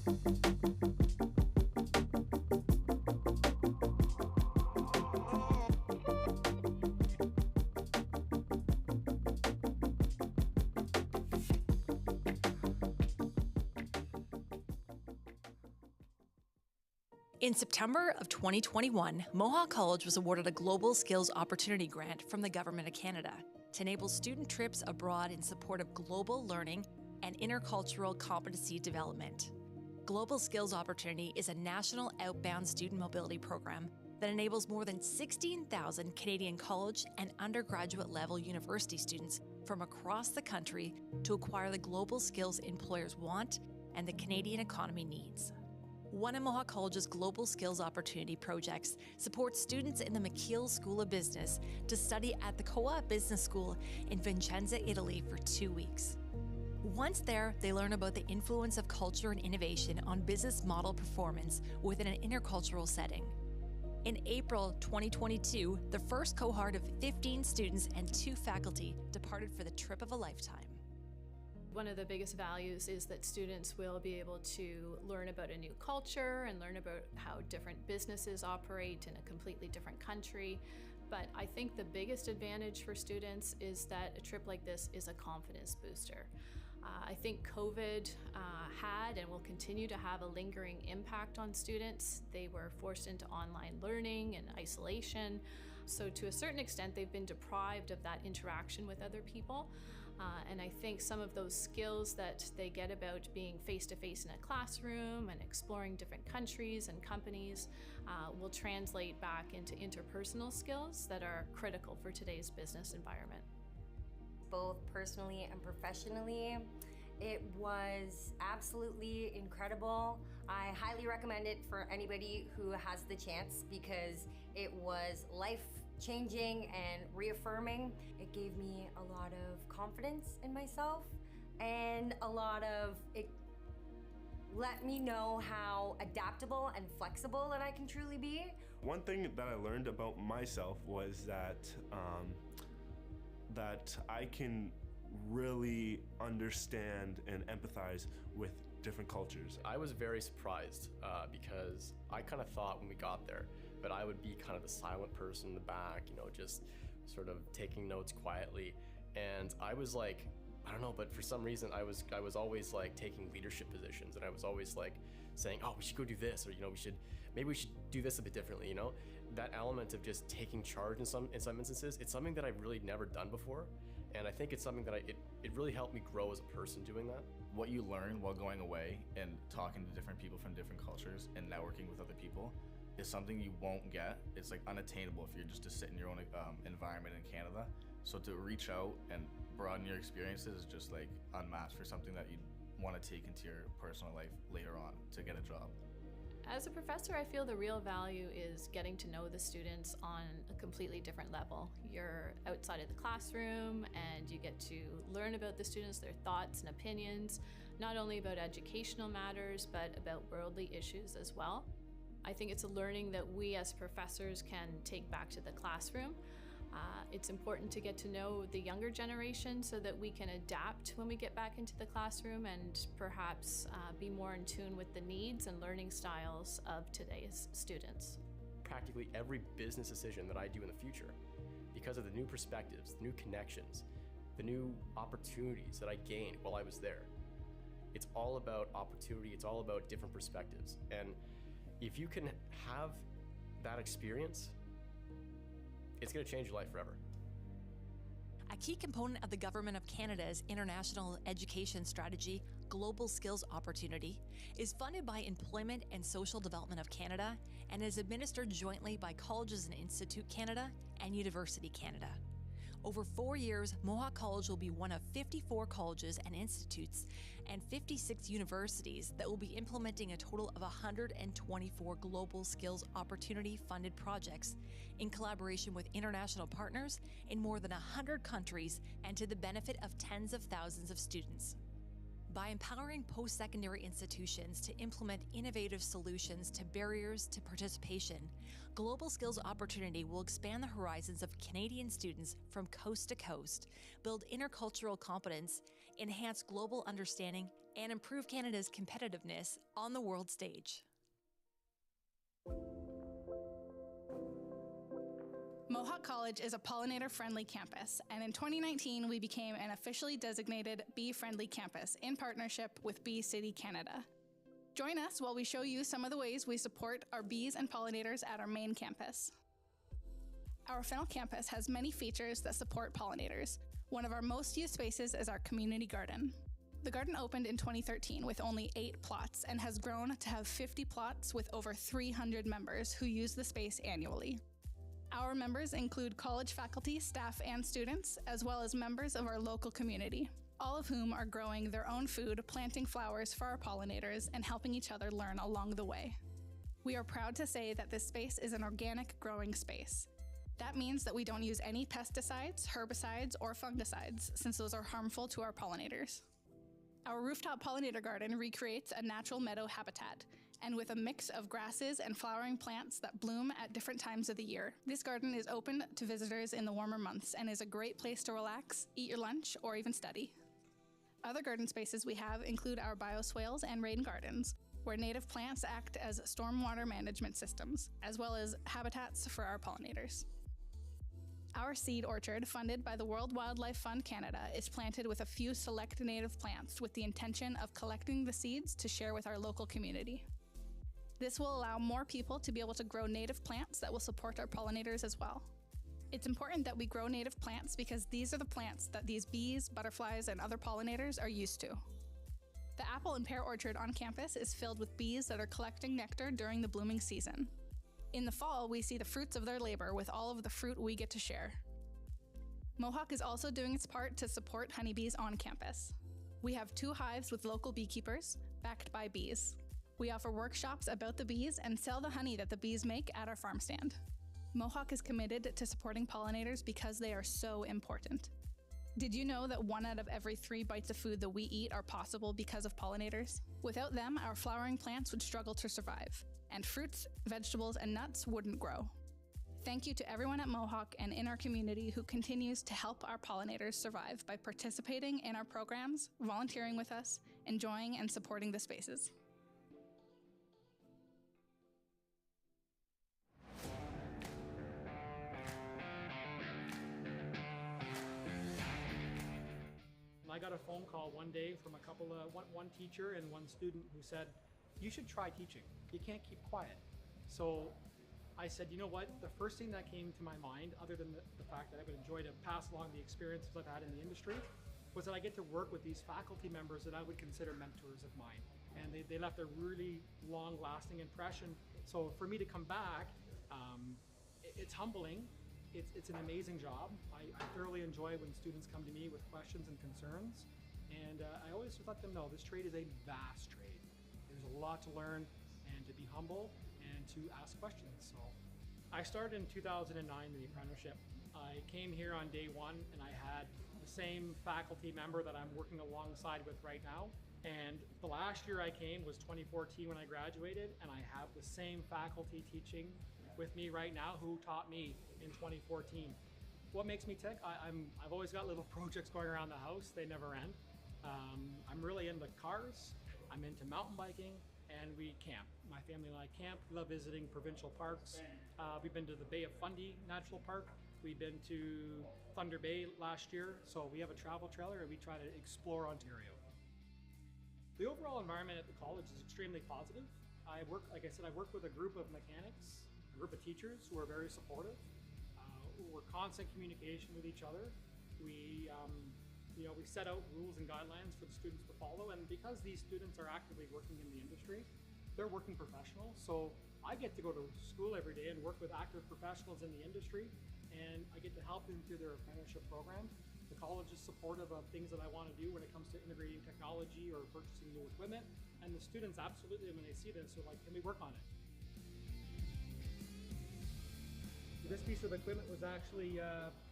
In September of 2021, Mohawk College was awarded a Global Skills Opportunity Grant from the Government of Canada to enable student trips abroad in support of global learning and intercultural competency development. Global Skills Opportunity is a national outbound student mobility program that enables more than 16,000 Canadian college and undergraduate level university students from across the country to acquire the global skills employers want and the Canadian economy needs. One of Mohawk College's Global Skills Opportunity projects supports students in the McKeel School of Business to study at the COA Business School in Vicenza, Italy for 2 weeks. Once there, they learn about the influence of culture and innovation on business model performance within an intercultural setting. In April 2022, the first cohort of 15 students and 2 faculty departed for the trip of a lifetime. One of the biggest values is that students will be able to learn about a new culture and learn about how different businesses operate in a completely different country. But I think the biggest advantage for students is that a trip like this is a confidence booster. I think COVID had and will continue to have a lingering impact on students. They were forced into online learning and isolation. So to a certain extent, they've been deprived of that interaction with other people. And I think some of those skills that they get about being face-to-face in a classroom and exploring different countries and companies will translate back into interpersonal skills that are critical for today's business environment. Both personally and professionally, it was absolutely incredible. I highly recommend it for anybody who has the chance because it was life-changing and reaffirming. It gave me a lot of confidence in myself and it let me know how adaptable and flexible that I can truly be. One thing that I learned about myself was that I can really understand and empathize with different cultures. I was very surprised because I kind of thought when we got there that I would be kind of the silent person in the back, just sort of taking notes quietly. And I was like, I don't know, but for some reason I was always like taking leadership positions, and I was always like saying, oh, we should go do this, or maybe we should do this a bit differently. That element of just taking charge in some instances, it's something that I've really never done before, and I think it's something that it really helped me grow as a person doing that. What you learn while going away and talking to different people from different cultures and networking with other people is something you won't get. It's like unattainable if you're just to sit in your own environment in Canada. So to reach out and broaden your experiences is just like unmatched for something that you want to take into your personal life later on to get a job. As a professor, I feel the real value is getting to know the students on a completely different level. You're outside of the classroom and you get to learn about the students, their thoughts and opinions, not only about educational matters, but about worldly issues as well. I think it's a learning that we as professors can take back to the classroom. It's important to get to know the younger generation so that we can adapt when we get back into the classroom and perhaps be more in tune with the needs and learning styles of today's students. Practically every business decision that I do in the future, because of the new perspectives, the new connections, the new opportunities that I gained while I was there, it's all about opportunity, it's all about different perspectives. And if you can have that experience, it's going to change your life forever. A key component of the Government of Canada's international education strategy, Global Skills Opportunity, is funded by Employment and Social Development of Canada and is administered jointly by Colleges and Institute Canada and University Canada. Over 4 years, Mohawk College will be one of 54 colleges and institutes and 56 universities that will be implementing a total of 124 Global Skills Opportunity funded projects in collaboration with international partners in more than 100 countries and to the benefit of tens of thousands of students. By empowering post-secondary institutions to implement innovative solutions to barriers to participation, Global Skills Opportunity will expand the horizons of Canadian students from coast to coast, build intercultural competence, enhance global understanding, and improve Canada's competitiveness on the world stage. Mohawk College is a pollinator-friendly campus, and in 2019, we became an officially designated bee-friendly campus in partnership with Bee City Canada. Join us while we show you some of the ways we support our bees and pollinators at our main campus. Our Fennel campus has many features that support pollinators. One of our most used spaces is our community garden. The garden opened in 2013 with only 8 plots and has grown to have 50 plots with over 300 members who use the space annually. Our members include college faculty, staff, and students, as well as members of our local community, all of whom are growing their own food, planting flowers for our pollinators, and helping each other learn along the way. We are proud to say that this space is an organic growing space. That means that we don't use any pesticides, herbicides, or fungicides, since those are harmful to our pollinators. Our rooftop pollinator garden recreates a natural meadow habitat, and with a mix of grasses and flowering plants that bloom at different times of the year. This garden is open to visitors in the warmer months and is a great place to relax, eat your lunch, or even study. Other garden spaces we have include our bioswales and rain gardens, where native plants act as stormwater management systems, as well as habitats for our pollinators. Our seed orchard, funded by the World Wildlife Fund Canada, is planted with a few select native plants with the intention of collecting the seeds to share with our local community. This will allow more people to be able to grow native plants that will support our pollinators as well. It's important that we grow native plants because these are the plants that these bees, butterflies, and other pollinators are used to. The apple and pear orchard on campus is filled with bees that are collecting nectar during the blooming season. In the fall, we see the fruits of their labor with all of the fruit we get to share. Mohawk is also doing its part to support honeybees on campus. We have 2 hives with local beekeepers, backed by bees. We offer workshops about the bees and sell the honey that the bees make at our farm stand. Mohawk is committed to supporting pollinators because they are so important. Did you know that 1 out of every 3 bites of food that we eat are possible because of pollinators? Without them, our flowering plants would struggle to survive, and fruits, vegetables, and nuts wouldn't grow. Thank you to everyone at Mohawk and in our community who continues to help our pollinators survive by participating in our programs, volunteering with us, enjoying and supporting the spaces. I got a phone call one day from one teacher and one student who said, "You should try teaching. You can't keep quiet." So I said, you know what? The first thing that came to my mind, other than the fact that I would enjoy to pass along the experiences I've had in the industry, was that I get to work with these faculty members that I would consider mentors of mine. And they left a really long-lasting impression. So for me to come back, it's humbling. It's an amazing job. I thoroughly enjoy when students come to me with questions and concerns. And I always just let them know this trade is a vast trade. There's a lot to learn and to be humble and to ask questions. So I started in 2009 in the apprenticeship. I came here on day 1 and I had the same faculty member that I'm working alongside with right now. And the last year I came was 2014 when I graduated, and I have the same faculty teaching with me right now who taught me in 2014. What makes me tick? I've always got little projects going around the house. They never end. I'm really into cars. I'm into mountain biking, and we camp. My family and I camp. We love visiting provincial parks. We've been to the Bay of Fundy National Park. We've been to Thunder Bay last year. So we have a travel trailer and we try to explore Ontario. The overall environment at the college is extremely positive. Like I said, I work with a group of mechanics, a group of teachers who are very supportive. We're constant communication with each other. We set out rules and guidelines for the students to follow, and because these students are actively working in the industry, they're working professionals. So I get to go to school every day and work with active professionals in the industry, and I get to help them through their apprenticeship program. The college is supportive of things that I want to do when it comes to integrating technology or purchasing new equipment, and the students absolutely, when they see this, are like, can we work on it? This piece of equipment was actually,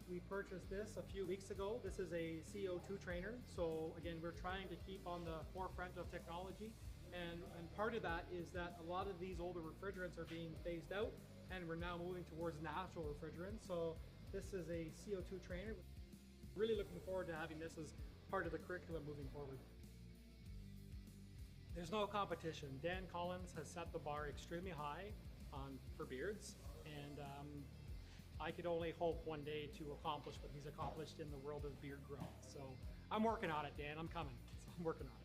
we purchased this a few weeks ago. This is a CO2 trainer. So again, we're trying to keep on the forefront of technology. And part of that is that a lot of these older refrigerants are being phased out, and we're now moving towards natural refrigerants. So this is a CO2 trainer. Really looking forward to having this as part of the curriculum moving forward. There's no competition. Dan Collins has set the bar extremely high for beards, and I could only hope one day to accomplish what he's accomplished in the world of beard growth. So I'm working on it, Dan. I'm coming. So I'm working on it.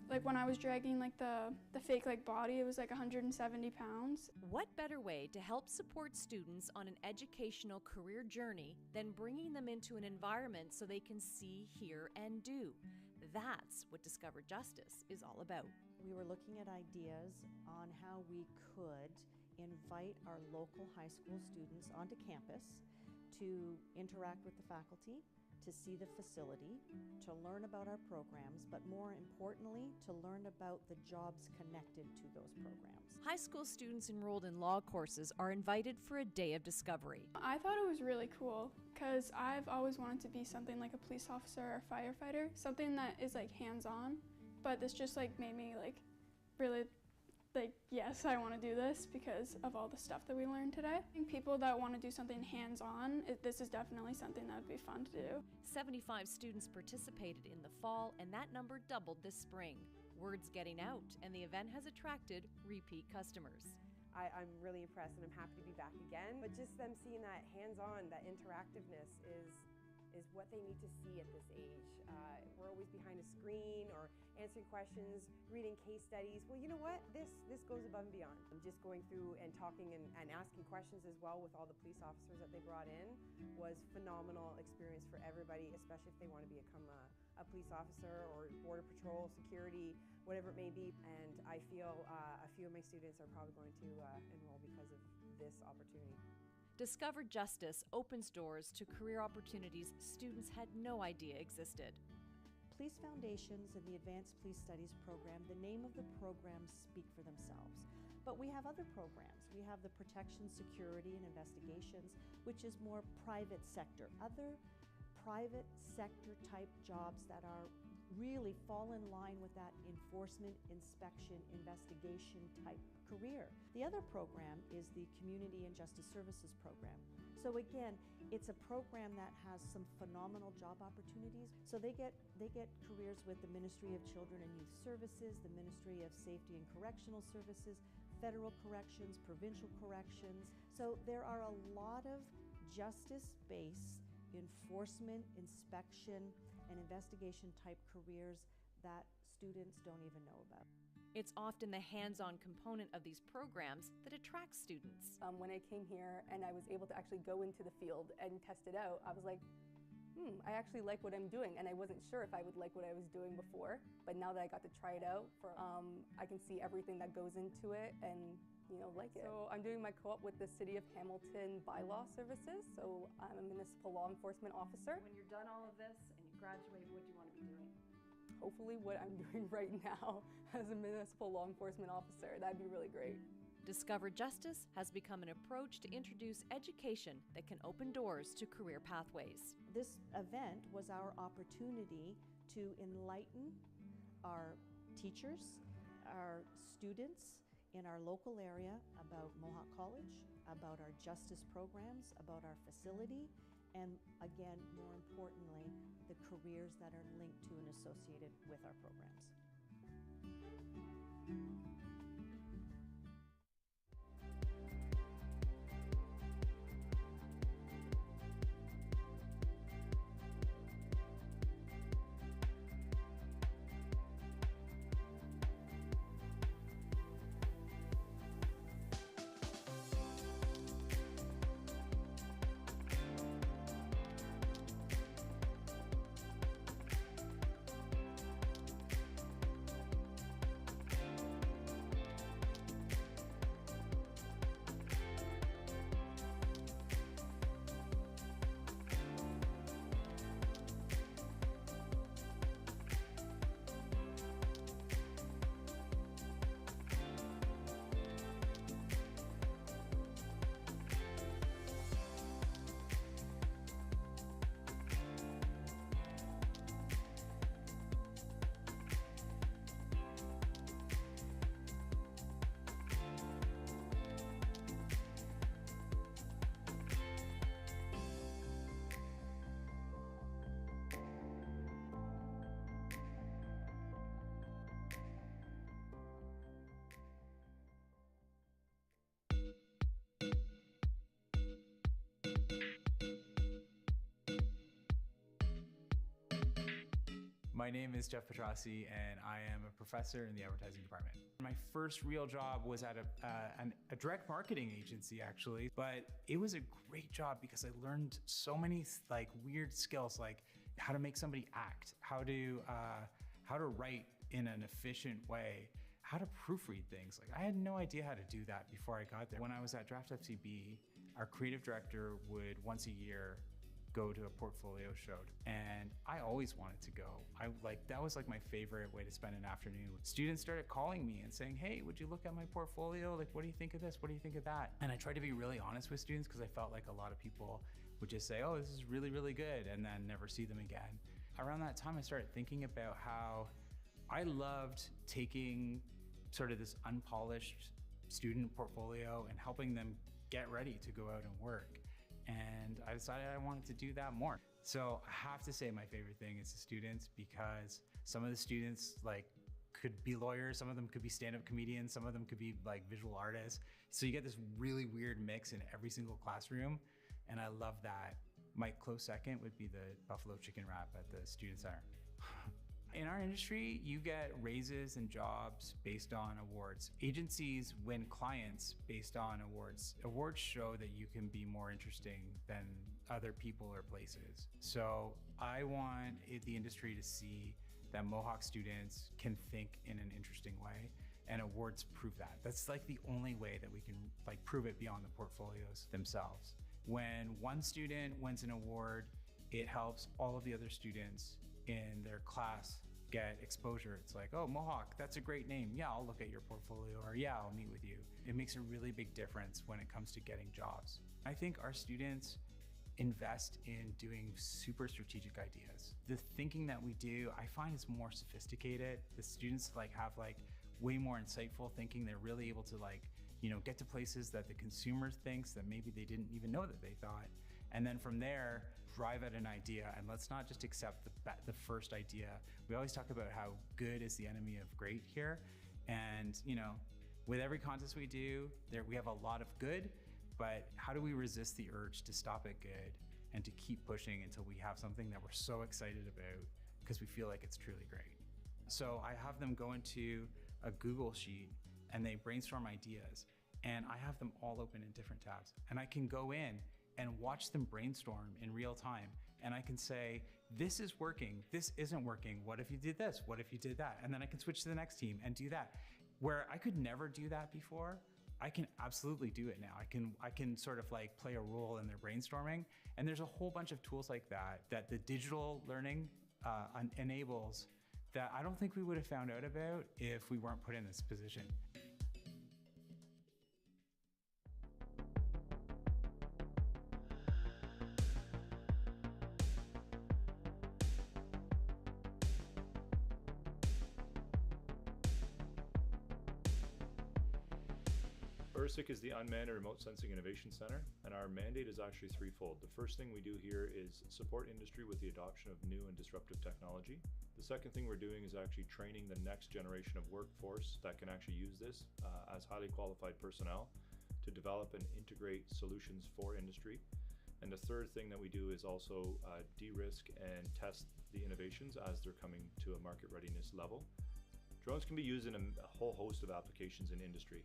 Like when I was dragging like the fake like body, it was like 170 pounds. What better way to help support students on an educational career journey than bringing them into an environment so they can see, hear, and do? That's what Discover Justice is all about. We were looking at ideas on how we could invite our local high school students onto campus to interact with the faculty, to see the facility, to learn about our programs, but more importantly, to learn about the jobs connected to those programs. High school students enrolled in law courses are invited for a day of discovery. I thought it was really cool because I've always wanted to be something like a police officer or a firefighter, something that is like hands-on, but this just like made me like really like, yes, I want to do this because of all the stuff that we learned today. I think people that want to do something hands-on, this is definitely something that would be fun to do. 75 students participated in the fall, and that number doubled this spring. Word's getting out, and the event has attracted repeat customers. I'm really impressed, and I'm happy to be back again. But just them seeing that hands-on, that interactiveness is what they need to see at this age. We're always behind a screen or answering questions, reading case studies. Well, you know what? This goes above and beyond. Just going through and talking and asking questions as well with all the police officers that they brought in was phenomenal experience for everybody, especially if they want to become a police officer or border patrol, security, whatever it may be. And I feel a few of my students are probably going to enroll because of this opportunity. Discover Justice opens doors to career opportunities students had no idea existed. Police Foundations and the Advanced Police Studies program, the name of the programs speak for themselves. But we have other programs. We have the Protection, Security, and Investigations, which is more private sector. Other private sector type jobs that are really fall in line with that enforcement, inspection, investigation type career. The other program is the Community and Justice Services program. So again, it's a program that has some phenomenal job opportunities. So they get careers with the Ministry of Children and Youth Services, the Ministry of Safety and Correctional Services, federal corrections, provincial corrections. So there are a lot of justice-based enforcement, inspection, and investigation type careers that students don't even know about. It's often the hands-on component of these programs that attracts students. When I came here and I was able to actually go into the field and test it out, I was like, I actually like what I'm doing, and I wasn't sure if I would like what I was doing before, but now that I got to try it out, I can see everything that goes into it and like it. So I'm doing my co-op with the City of Hamilton Bylaw Services, so I'm a municipal law enforcement officer. When you're done all of this and you graduate, what do you want to be doing? Hopefully what I'm doing right now as a municipal law enforcement officer. That'd be really great. Discover Justice has become an approach to introduce education that can open doors to career pathways. This event was our opportunity to enlighten our teachers, our students in our local area about Mohawk College, about our justice programs, about our facility, and again, more importantly, the careers that are linked to and associated with our programs. My name is Jeff Petrossi, and I am a professor in the advertising department. My first real job was at a direct marketing agency, actually, but it was a great job because I learned so many like weird skills, like how to make somebody act, how to write in an efficient way, how to proofread things. Like I had no idea how to do that before I got there. When I was at Draft FCB, our creative director would once a year go to a portfolio show, and I always wanted to go. That was like my favorite way to spend an afternoon. Students started calling me and saying, hey, would you look at my portfolio? Like, what do you think of this? What do you think of that? And I tried to be really honest with students because I felt like a lot of people would just say, oh, this is really, really good, and then never see them again. Around that time, I started thinking about how I loved taking sort of this unpolished student portfolio and helping them get ready to go out and work. And I decided I wanted to do that more. So I have to say my favorite thing is the students, because some of the students could be lawyers, some of them could be stand-up comedians, some of them could be like visual artists. So you get this really weird mix in every single classroom, and I love that. My close second would be the buffalo chicken wrap at the student center. In our industry, you get raises and jobs based on awards. Agencies win clients based on awards. Awards show that you can be more interesting than other people or places. So I want the industry to see that Mohawk students can think in an interesting way, and awards prove that. That's like the only way that we can prove it beyond the portfolios themselves. When one student wins an award, it helps all of the other students in their class get exposure. It's like, oh, Mohawk, that's a great name. Yeah, I'll look at your portfolio, or yeah, I'll meet with you. It makes a really big difference when it comes to getting jobs. I think our students invest in doing super strategic ideas. The thinking that we do, I find is more sophisticated. The students have way more insightful thinking. They're really able to get to places that the consumer thinks that maybe they didn't even know that they thought. And then from there, drive at an idea, and let's not just accept the first idea. We always talk about how good is the enemy of great here. And with every contest we do, we have a lot of good, but how do we resist the urge to stop at good and to keep pushing until we have something that we're so excited about because we feel like it's truly great? So I have them go into a Google sheet and they brainstorm ideas, and I have them all open in different tabs, and I can go in and watch them brainstorm in real time. And I can say, this is working, this isn't working, what if you did this, what if you did that? And then I can switch to the next team and do that. Where I could never do that before, I can absolutely do it now. I can sort of play a role in their brainstorming. And there's a whole bunch of tools like that the digital learning enables, that I don't think we would have found out about if we weren't put in this position. URSIC is the Unmanned and Remote Sensing Innovation Center, and our mandate is actually threefold. The first thing we do here is support industry with the adoption of new and disruptive technology. The second thing we're doing is actually training the next generation of workforce that can actually use this as highly qualified personnel to develop and integrate solutions for industry. And the third thing that we do is also de-risk and test the innovations as they're coming to a market readiness level. Drones can be used in a whole host of applications in industry.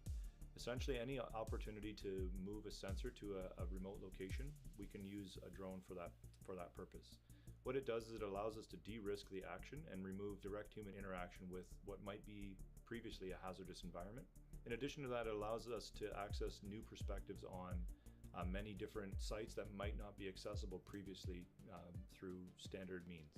Essentially, any opportunity to move a sensor to a remote location, we can use a drone for that purpose. What it does is it allows us to de-risk the action and remove direct human interaction with what might be previously a hazardous environment. In addition to that, it allows us to access new perspectives on many different sites that might not be accessible previously through standard means.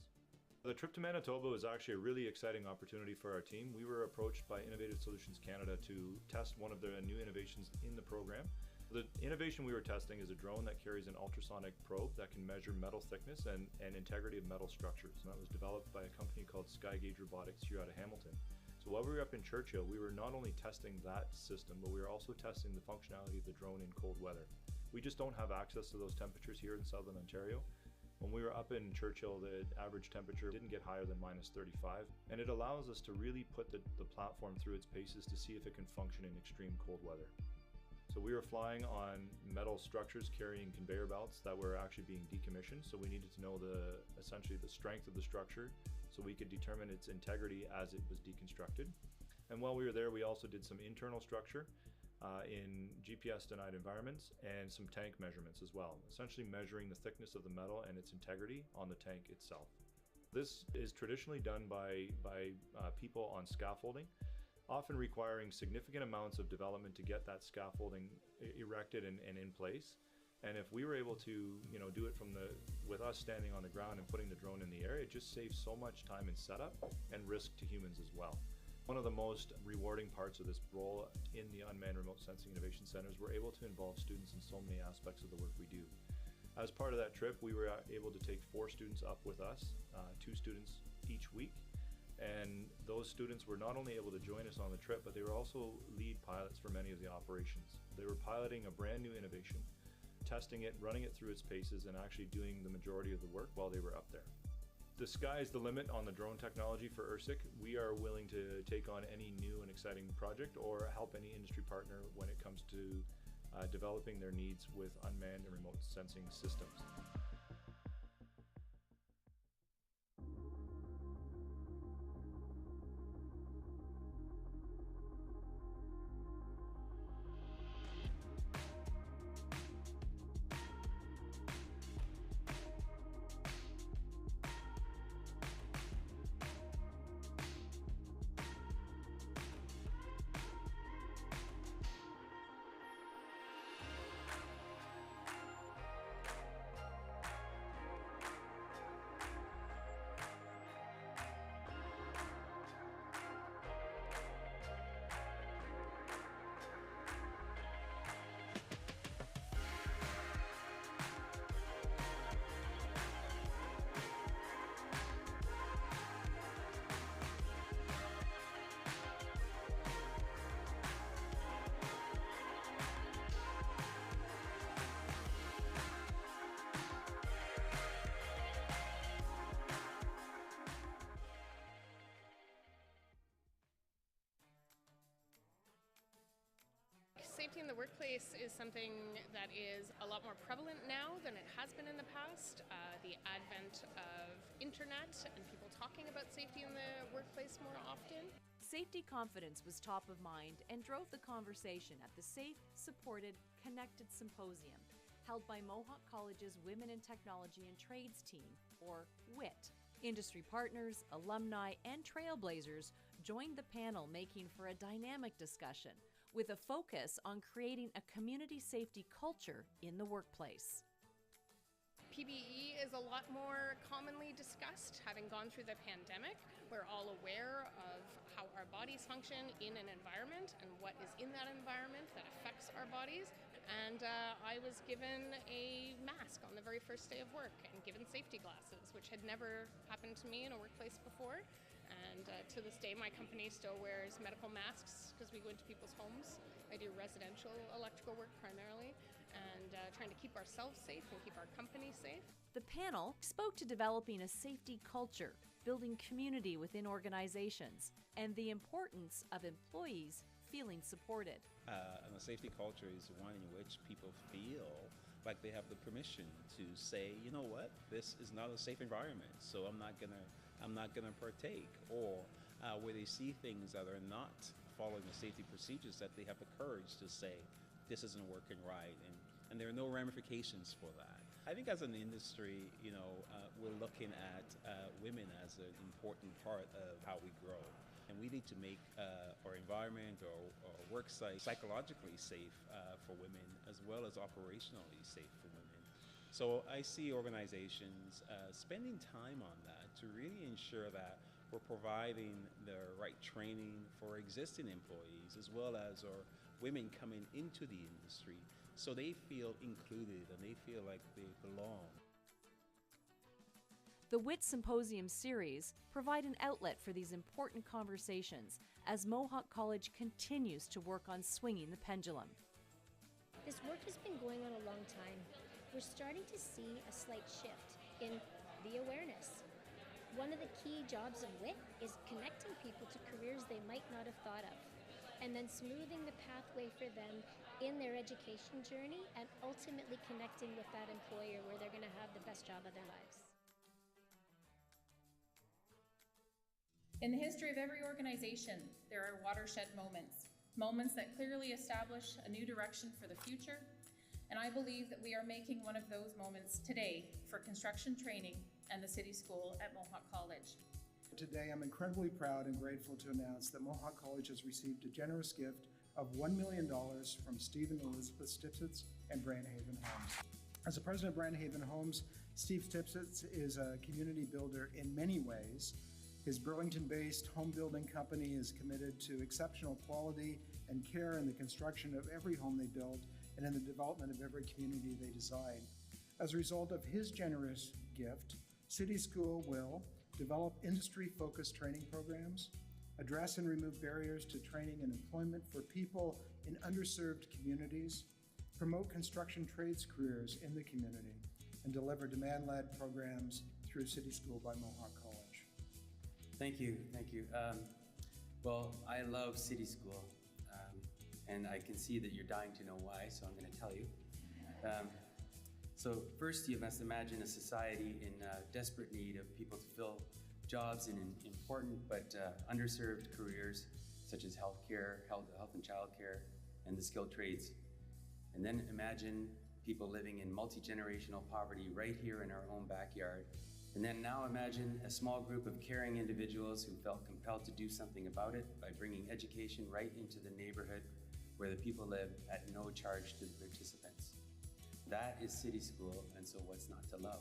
The trip to Manitoba was actually a really exciting opportunity for our team. We were approached by Innovative Solutions Canada to test one of the new innovations in the program. The innovation we were testing is a drone that carries an ultrasonic probe that can measure metal thickness and integrity of metal structures. And that was developed by a company called Skygauge Robotics here out of Hamilton. So while we were up in Churchill, we were not only testing that system, but we were also testing the functionality of the drone in cold weather. We just don't have access to those temperatures here in Southern Ontario. When we were up in Churchill, the average temperature didn't get higher than -35, and it allows us to really put the platform through its paces to see if it can function in extreme cold weather. So we were flying on metal structures carrying conveyor belts that were actually being decommissioned, so we needed to know essentially the strength of the structure so we could determine its integrity as it was deconstructed. And while we were there, we also did some internal structure in GPS-denied environments and some tank measurements as well, essentially measuring the thickness of the metal and its integrity on the tank itself. This is traditionally done by people on scaffolding, often requiring significant amounts of development to get that scaffolding erected and in place. And if we were able to, do it with us standing on the ground and putting the drone in the air, it just saves so much time in setup and risk to humans as well. One of the most rewarding parts of this role in the Unmanned Remote Sensing Innovation Centers, we're able to involve students in so many aspects of the work we do. As part of that trip, we were able to take 4 students up with us, 2 students each week. And those students were not only able to join us on the trip, but they were also lead pilots for many of the operations. They were piloting a brand new innovation, testing it, running it through its paces, and actually doing the majority of the work while they were up there. The sky is the limit on the drone technology for ERSIC. We are willing to take on any new and exciting project or help any industry partner when it comes to developing their needs with unmanned and remote sensing systems. Safety in the workplace is something that is a lot more prevalent now than it has been in the past. The advent of internet and people talking about safety in the workplace more often. Safety confidence was top of mind and drove the conversation at the Safe, Supported, Connected Symposium, held by Mohawk College's Women in Technology and Trades team, or WIT. Industry partners, alumni, and trailblazers joined the panel, making for a dynamic discussion with a focus on creating a community safety culture in the workplace. PBE is a lot more commonly discussed. Having gone through the pandemic, we're all aware of how our bodies function in an environment and what is in that environment that affects our bodies. And I was given a mask on the very first day of work and given safety glasses, which had never happened to me in a workplace before. And to this day, my company still wears medical masks because we go into people's homes. I do residential electrical work primarily, and trying to keep ourselves safe and keep our company safe. The panel spoke to developing a safety culture, building community within organizations, and the importance of employees feeling supported. And a safety culture is one in which people feel like they have the permission to say, you know what, this is not a safe environment, so I'm not gonna partake, or where they see things that are not following the safety procedures, that they have the courage to say, this isn't working right, and there are no ramifications for that. I think as an industry, we're looking at women as an important part of how we grow. And we need to make our environment or work site psychologically safe for women, as well as operationally safe for women. So I see organizations spending time on that to really ensure that we're providing the right training for existing employees, as well as our women coming into the industry, so they feel included and they feel like they belong. The WIT Symposium series provide an outlet for these important conversations as Mohawk College continues to work on swinging the pendulum. This work has been going on a long time. We're starting to see a slight shift in the awareness. One of the key jobs of WIT is connecting people to careers they might not have thought of, and then smoothing the pathway for them in their education journey and ultimately connecting with that employer where they're going to have the best job of their lives. In the history of every organization, there are watershed moments, moments that clearly establish a new direction for the future, and I believe that we are making one of those moments today for construction training and the City School at Mohawk College. Today, I'm incredibly proud and grateful to announce that Mohawk College has received a generous gift of $1 million from Steve and Elizabeth Stipsitz and Brandhaven Homes. As the president of Brandhaven Homes, Steve Stipsitz is a community builder in many ways. His Burlington-based home building company is committed to exceptional quality and care in the construction of every home they build and in the development of every community they design. As a result of his generous gift, City School will develop industry-focused training programs, address and remove barriers to training and employment for people in underserved communities, promote construction trades careers in the community, and deliver demand-led programs through City School by Mohawk College. Thank you, thank you. Well, I love City School, and I can see that you're dying to know why, so I'm going to tell you. So first, you must imagine a society in desperate need of people to fill jobs in important but underserved careers, such as healthcare, health and childcare, and the skilled trades. And then imagine people living in multi-generational poverty right here in our own backyard. And then now imagine a small group of caring individuals who felt compelled to do something about it by bringing education right into the neighborhood where the people live at no charge to the participants. That is City School, and so what's not to love?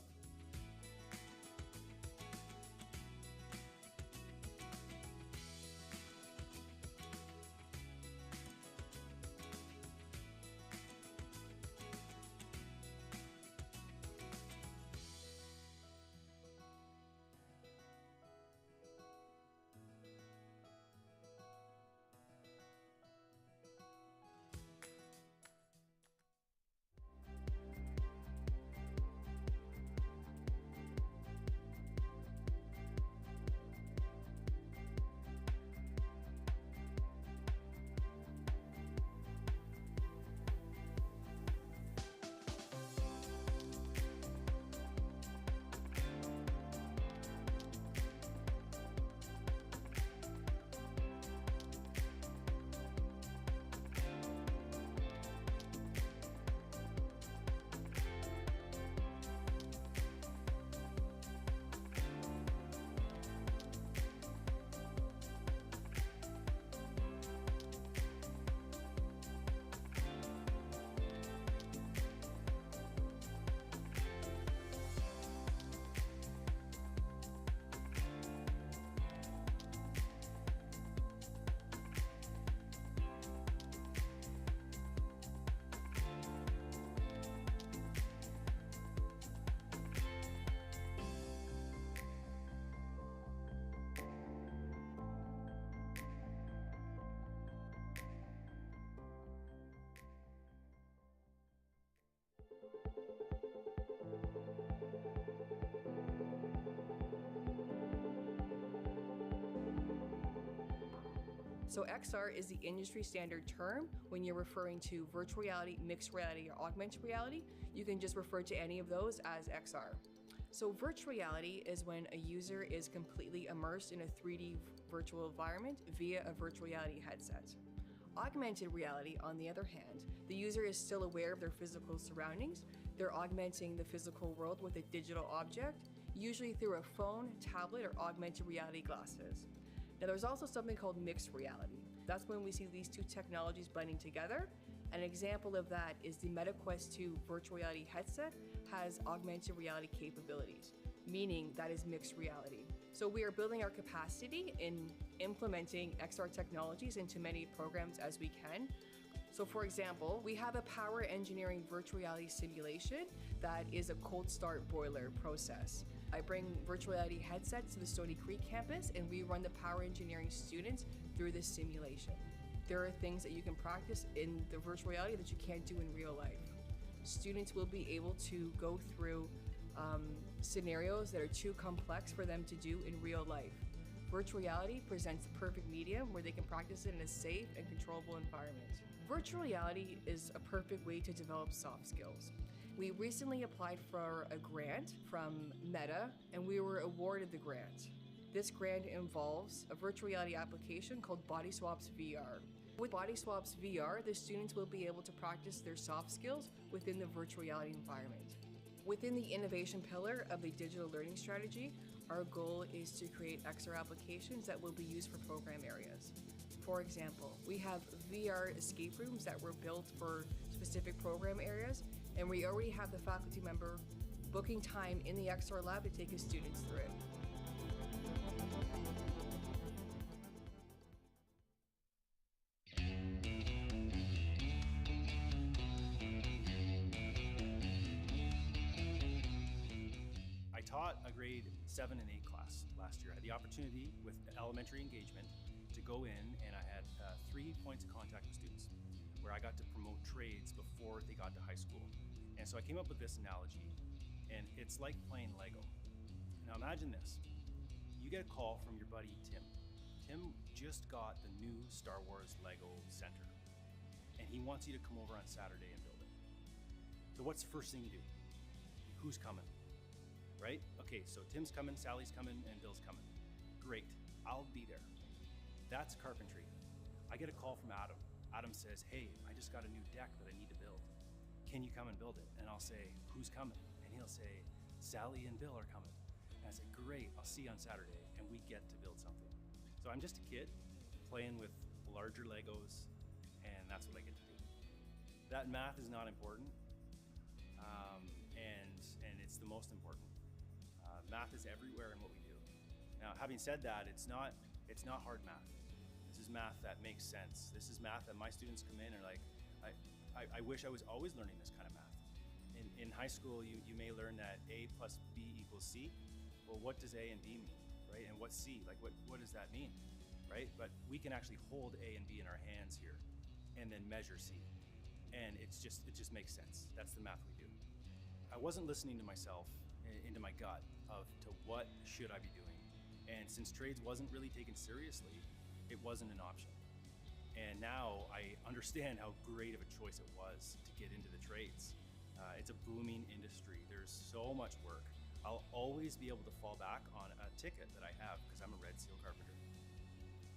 So XR is the industry standard term when you're referring to virtual reality, mixed reality, or augmented reality. You can just refer to any of those as XR. So virtual reality is when a user is completely immersed in a 3D virtual environment via a virtual reality headset. Augmented reality, on the other hand, the user is still aware of their physical surroundings. They're augmenting the physical world with a digital object, usually through a phone, tablet, or augmented reality glasses. Now there's also something called mixed reality. That's when we see these two technologies blending together. An example of that is the MetaQuest 2 virtual reality headset has augmented reality capabilities, meaning that is mixed reality. So we are building our capacity in implementing XR technologies into many programs as we can. So for example, we have a power engineering virtual reality simulation that is a cold start boiler process. I bring virtual reality headsets to the Stony Creek campus and we run the power engineering students through this simulation. There are things that you can practice in the virtual reality that you can't do in real life. Students will be able to go through scenarios that are too complex for them to do in real life. Virtual reality presents the perfect medium where they can practice it in a safe and controllable environment. Virtual reality is a perfect way to develop soft skills. We recently applied for a grant from Meta and we were awarded the grant. This grant involves a virtual reality application called Body Swaps VR. With Body Swaps VR, the students will be able to practice their soft skills within the virtual reality environment. Within the innovation pillar of the digital learning strategy, our goal is to create XR applications that will be used for program areas. For example, we have VR escape rooms that were built for specific program areas, and we already have the faculty member booking time in the XR lab to take his students through it. I taught a grade 7 and 8 class last year. I had the opportunity with elementary engagement to go in, and I had 3 points of contact with students where I got to promote trades before they got to high school. And so I came up with this analogy, and it's like playing Lego. Now imagine this. You get a call from your buddy Tim. Tim just got the new Star Wars Lego center, and he wants you to come over on Saturday and build it. So what's the first thing you do? Who's coming? Right? Okay, so Tim's coming, Sally's coming, and Bill's coming. Great, I'll be there. That's carpentry. I get a call from Adam. Adam says, hey, I just got a new deck that I need to build. Can you come and build it? And I'll say, who's coming? And he'll say, Sally and Bill are coming. And I say, great, I'll see you on Saturday. And we get to build something. So I'm just a kid playing with larger Legos, and that's what I get to do. That math is not important, and it's the most important. Math is everywhere in what we do. Now, having said that, it's not hard math. This is math that makes sense. This is math that my students come in and are like, I wish I was always learning this kind of math. In high school, you may learn that A plus B equals C. Well, what does A and B mean, right? And what's C? Like, what does that mean, right? But we can actually hold A and B in our hands here and then measure C. And it just makes sense. That's the math we do. I wasn't listening to myself, into my gut of to what should I be doing. And since trades wasn't really taken seriously, it wasn't an option. And now I understand how great of a choice it was to get into the trades. It's a booming industry. There's so much work. I'll always be able to fall back on a ticket that I have because I'm a Red Seal carpenter.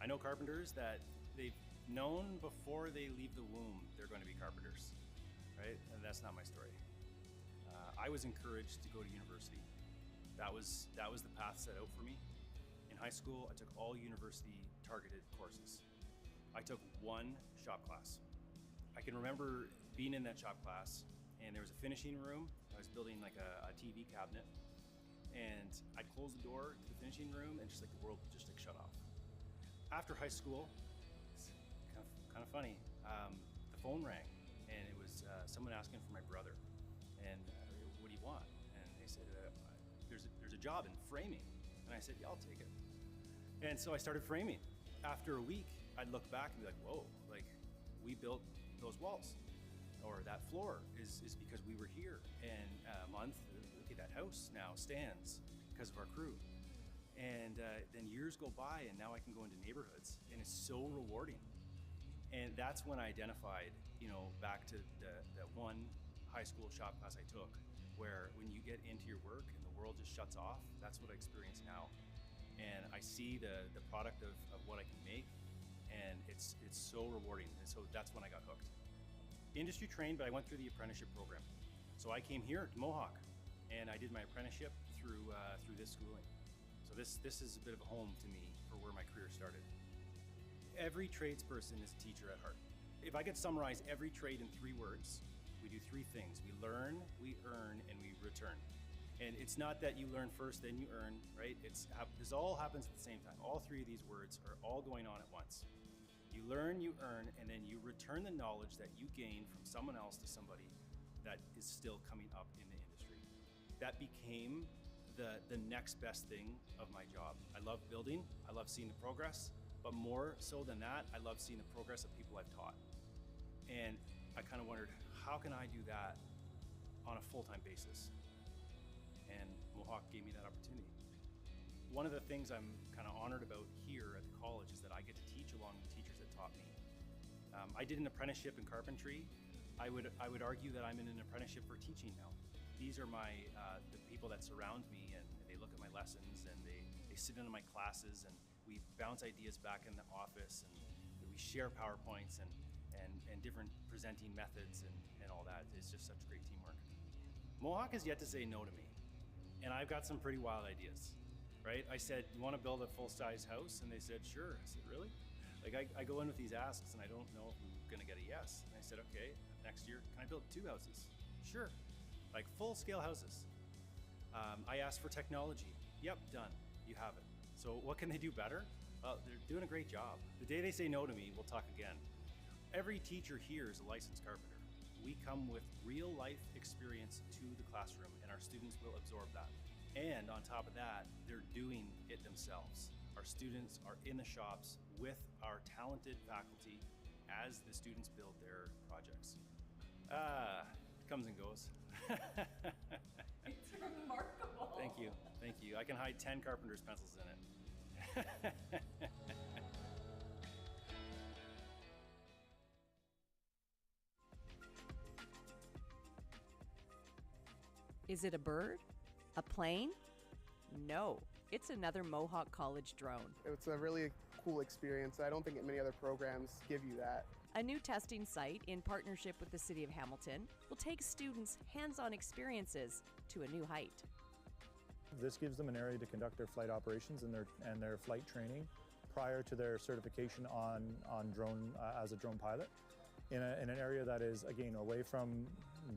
I know carpenters that they've known before they leave the womb they're going to be carpenters, right? And that's not my story. I was encouraged to go to university. That was the path set out for me. In high school, I took all university targeted courses. I took one shop class. I can remember being in that shop class, and there was a finishing room. I was building like a TV cabinet, and I'd close the door to the finishing room, and just like the world would just like shut off. After high school, it's kind of funny. The phone rang, and it was someone asking for my brother. And what do you want? And they said, there's a job in framing. And I said, yeah, I'll take it. And so I started framing. After a week, I'd look back and be like, whoa, like we built those walls. Or that floor is because we were here. And a month, look at that house now stands because of our crew. And then years go by, and now I can go into neighborhoods, and it's so rewarding. And that's when I identified, back to that one high school shop class I took, where when you get into your work and the world just shuts off, that's what I experience now. And I see the product of what I can make, and it's so rewarding. And so that's when I got hooked. Industry trained, but I went through the apprenticeship program. So I came here to Mohawk, and I did my apprenticeship through this schooling. So this is a bit of a home to me for where my career started. Every tradesperson is a teacher at heart. If I could summarize every trade in 3 words, we do 3 things. We learn, we earn, and we return. And it's not that you learn first, then you earn, right? This all happens at the same time. All 3 of these words are all going on at once. You learn, you earn, and then you return the knowledge that you gain from someone else to somebody that is still coming up in the industry. That became the next best thing of my job. I love building, I love seeing the progress, but more so than that, I love seeing the progress of people I've taught. And I kind of wondered, how can I do that on a full-time basis? And Mohawk gave me that opportunity. One of the things I'm kind of honored about here at the college is that I get to teach along with teachers that taught me. I did an apprenticeship in carpentry. I would argue that I'm in an apprenticeship for teaching now. These are the people that surround me, and they look at my lessons, and they They sit into my classes and we bounce ideas back in the office, and we share PowerPoints and different presenting methods and all that. It's just such great teamwork. Mohawk has yet to say no to me, and I've got some pretty wild ideas, right? I said, you want to build a full-size house? And they said, sure. I said, really? Like, I go in with these asks and I don't know if I'm gonna get a yes. And I said, okay, next year, can I build 2 houses? Sure. Like full-scale houses. I asked for technology. Yep, done. You have it. So what can they do better? Well, they're doing a great job. The day they say no to me, we'll talk again. Every teacher here is a licensed carpenter. We come with real-life experience to the classroom, and our students will absorb that. And on top of that, they're doing it themselves. Our students are in the shops with our talented faculty as the students build their projects. It comes and goes. It's remarkable. Thank you, thank you. I can hide 10 carpenter's pencils in it. Is it a bird? A plane? No, it's another Mohawk College drone. It's a really cool experience. I don't think many other programs give you that. A new testing site in partnership with the City of Hamilton will take students' hands-on experiences to a new height. This gives them an area to conduct their flight operations and their flight training prior to their certification on drone as a drone pilot in an area that is, again, away from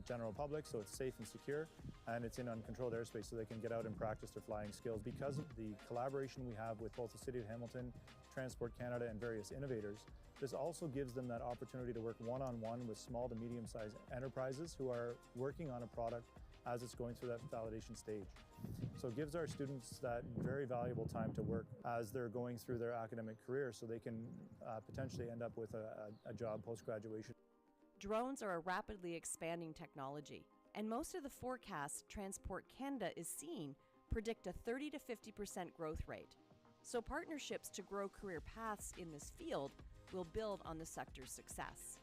general public, so it's safe and secure, and it's in uncontrolled airspace so they can get out and practice their flying skills. Because of the collaboration we have with both the City of Hamilton, Transport Canada, and various innovators, this also gives them that opportunity to work one-on-one with small to medium-sized enterprises who are working on a product as it's going through that validation stage. So it gives our students that very valuable time to work as they're going through their academic career so they can potentially end up with a job post-graduation. Drones are a rapidly expanding technology, and most of the forecasts Transport Canada is seeing predict a 30 to 50% growth rate. So partnerships to grow career paths in this field will build on the sector's success.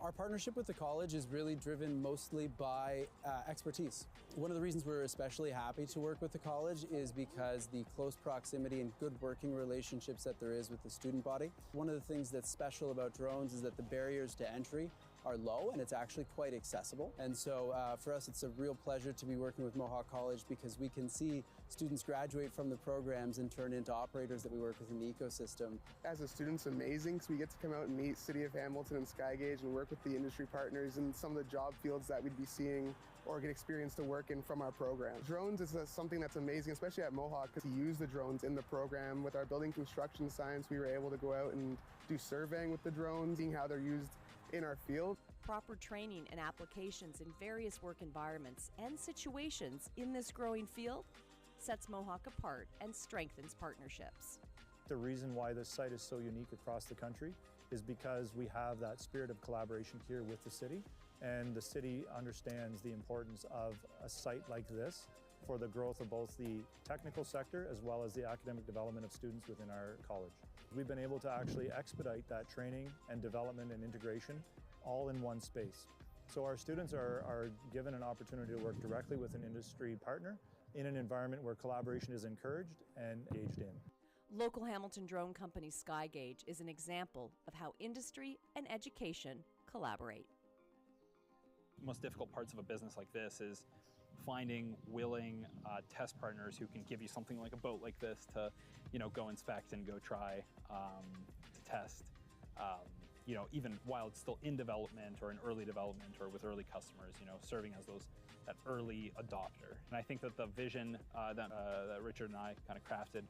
Our partnership with the college is really driven mostly by expertise. One of the reasons we're especially happy to work with the college is because the close proximity and good working relationships that there is with the student body. One of the things that's special about drones is that the barriers to entry are low and it's actually quite accessible. And so for us, it's a real pleasure to be working with Mohawk College because we can see students graduate from the programs and turn into operators that we work with in the ecosystem. As a student, it's amazing because we get to come out and meet City of Hamilton and Skygauge and work with the industry partners in some of the job fields that we'd be seeing or get experience to work in from our program. Drones is something that's amazing, especially at Mohawk, because we use the drones in the program. With our building construction science, we were able to go out and do surveying with the drones, seeing how they're used in our field. Proper training and applications in various work environments and situations in this growing field sets Mohawk apart and strengthens partnerships. The reason why this site is so unique across the country is because we have that spirit of collaboration here with the city, and the city understands the importance of a site like this for the growth of both the technical sector as well as the academic development of students within our college. We've been able to actually expedite that training and development and integration all in one space. So our students are given an opportunity to work directly with an industry partner in an environment where collaboration is encouraged and engaged in. Local Hamilton drone company Skygauge is an example of how industry and education collaborate. The most difficult parts of a business like this is finding willing test partners who can give you something like a boat like this to, go inspect and go try to test, even while it's still in development or in early development or with early customers, serving as that early adopter. And I think that the vision that Richard and I kind of crafted,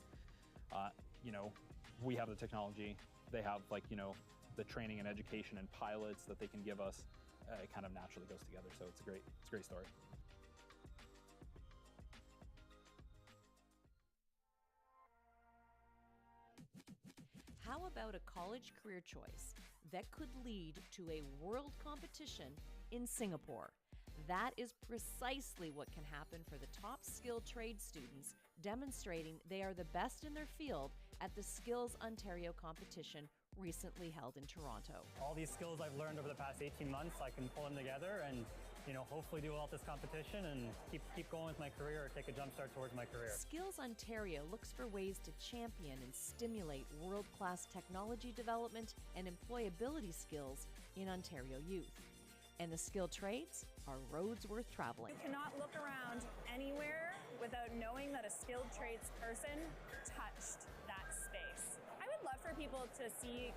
we have the technology, they have the training and education and pilots that they can give us. It kind of naturally goes together, so it's a great story. How about a college career choice that could lead to a world competition in Singapore? That is precisely what can happen for the top skilled trade students, demonstrating they are the best in their field at the Skills Ontario competition recently held in Toronto. All these skills I've learned over the past 18 months, I can pull them together and hopefully do well at this competition and keep going with my career or take a jump start towards my career. Skills Ontario looks for ways to champion and stimulate world-class technology development and employability skills in Ontario youth. And the skilled trades are roads worth traveling. You cannot look around anywhere without knowing that a skilled trades person touched that space. I would love for people to see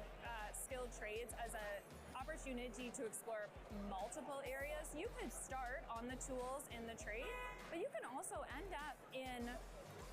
skilled trades as an opportunity to explore multiple areas. You could start on the tools in the trade, but you can also end up in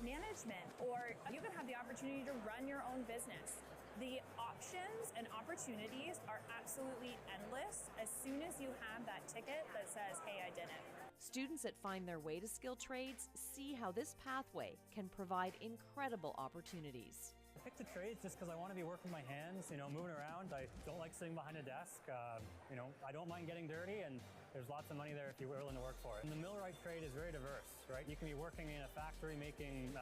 management, or you can have the opportunity to run your own business. The options and opportunities are absolutely endless as soon as you have that ticket that says, hey, I did it. Students that find their way to skilled trades see how this pathway can provide incredible opportunities. I picked the trades just because I want to be working my hands, moving around. I don't like sitting behind a desk. I don't mind getting dirty, and there's lots of money there if you're willing to work for it. And the millwright trade is very diverse, right? You can be working in a factory making,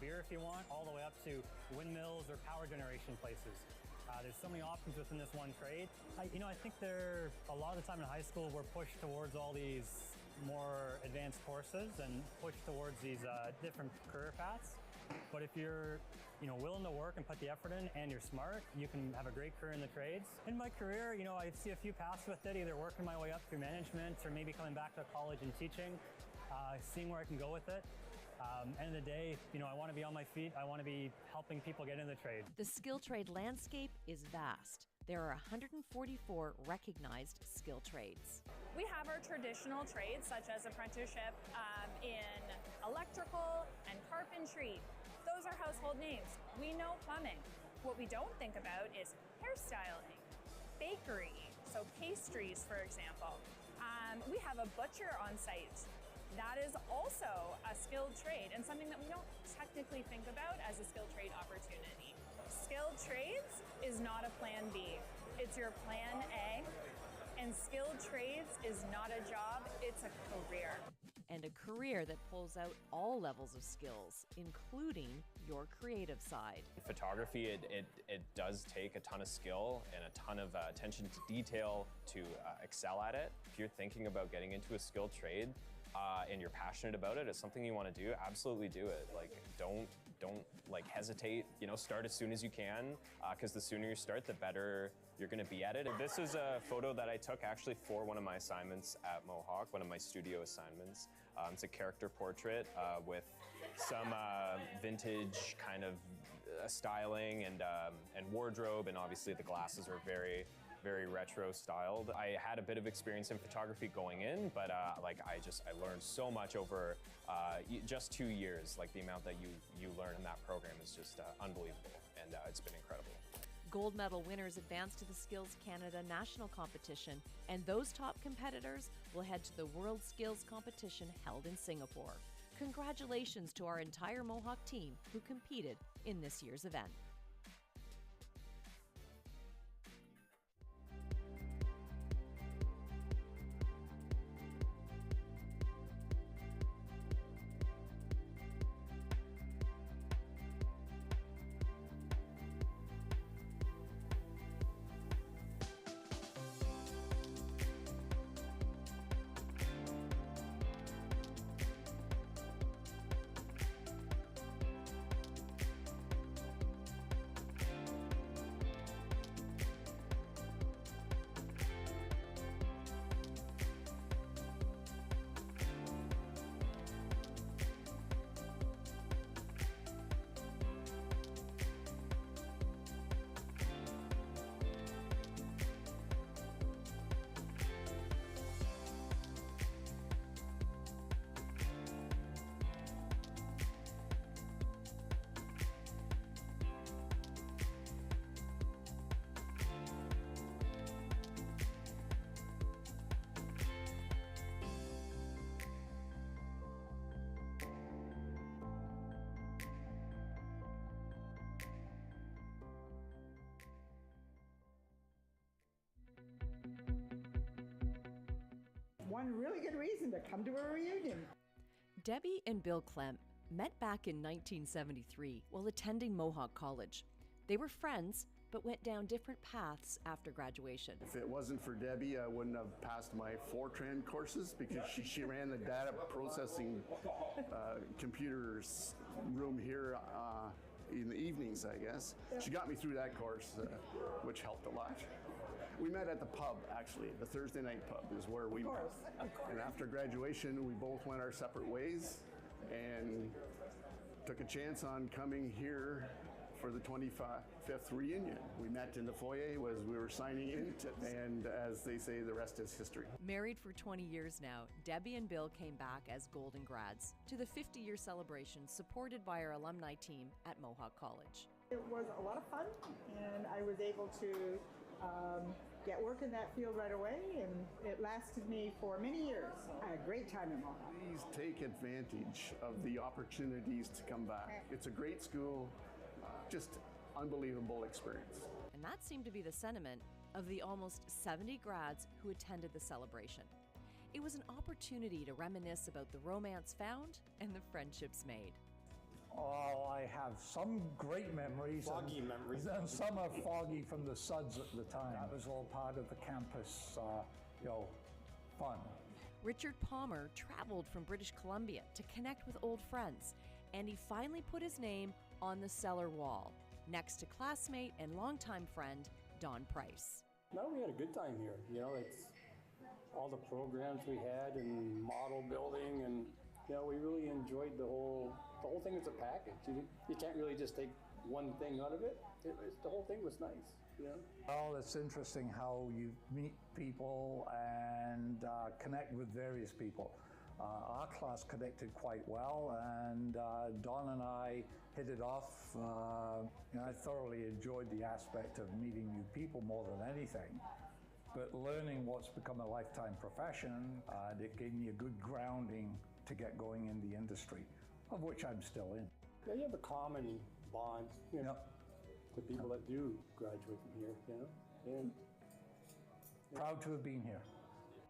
beer if you want, all the way up to windmills or power generation places. There's so many options within this one trade. I think a lot of the time in high school we're pushed towards all these more advanced courses and pushed towards these different career paths. But if you're willing to work and put the effort in and you're smart, you can have a great career in the trades. In my career, I see a few paths with it, either working my way up through management or maybe coming back to college and teaching, seeing where I can go with it. End of the day, I want to be on my feet. I want to be helping people get into the trade. The skill trade landscape is vast. There are 144 recognized skill trades. We have our traditional trades such as apprenticeship in electrical and carpentry. Those are household names. We know plumbing. What we don't think about is hairstyling, bakery, so pastries, for example. We have a butcher on site. That is also a skilled trade and something that we don't technically think about as a skilled trade opportunity. Skilled trades is not a plan B. It's your plan A. And skilled trades is not a job, it's a career. And a career that pulls out all levels of skills, including your creative side. Photography, it does take a ton of skill and a ton of attention to detail to excel at it. If you're thinking about getting into a skilled trade and you're passionate about it, it's something you want to do, absolutely do it. Don't hesitate, start as soon as you can, because the sooner you start, the better you're going to be at it. This is a photo that I took actually for one of my assignments at Mohawk, one of my studio assignments. It's a character portrait with some vintage kind of styling and wardrobe, and obviously the glasses are very, very retro styled. I had a bit of experience in photography going in, but I learned so much over just 2 years. The amount that you learn in that program is just unbelievable, and it's been incredible. Gold medal winners advance to the Skills Canada National Competition, and those top competitors will head to the World Skills Competition held in Singapore. Congratulations to our entire Mohawk team who competed in this year's event. One really good reason to come to a reunion. Debbie and Bill Clem met back in 1973 while attending Mohawk College. They were friends, but went down different paths after graduation. If it wasn't for Debbie, I wouldn't have passed my Fortran courses because she ran the data processing computers room here in the evenings, I guess. She got me through that course, which helped a lot. We met at the pub, actually. The Thursday night pub is where we met. And after graduation, we both went our separate ways and took a chance on coming here for the 25th reunion. We met in the foyer as we were signing in, and as they say, the rest is history. Married for 20 years now, Debbie and Bill came back as Golden Grads to the 50-year celebration supported by our alumni team at Mohawk College. It was a lot of fun, and I was able to get work in that field right away, and it lasted me for many years. I had a great time in Mohawk. Please take advantage of the opportunities to come back. It's a great school, just unbelievable experience. And that seemed to be the sentiment of the almost 70 grads who attended the celebration. It was an opportunity to reminisce about the romance found and the friendships made. Oh, I have some great memories. Foggy memories. And some are foggy from the suds at the time. That was all part of the campus, fun. Richard Palmer traveled from British Columbia to connect with old friends, and he finally put his name on the cellar wall, next to classmate and longtime friend Don Price. No, we had a good time here. It's all the programs we had and model building, and we really enjoyed the whole thing. It's a package. You can't really just take one thing out of it. The whole thing was nice. Well, it's interesting how you meet people and connect with various people. Our class connected quite well, and Don and I hit it off. I thoroughly enjoyed the aspect of meeting new people more than anything. But learning what's become a lifetime profession, it gave me a good grounding to get going in the industry, of which I'm still in. Yeah, you have a common bond to people that do graduate from here, And proud to have been here.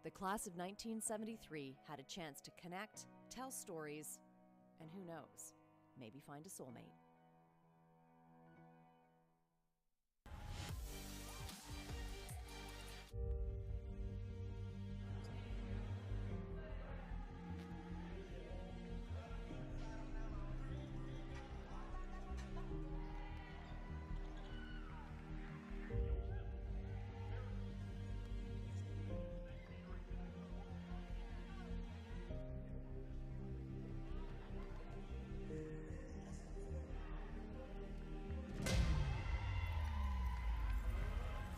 The class of 1973 had a chance to connect, tell stories, and who knows, maybe find a soulmate.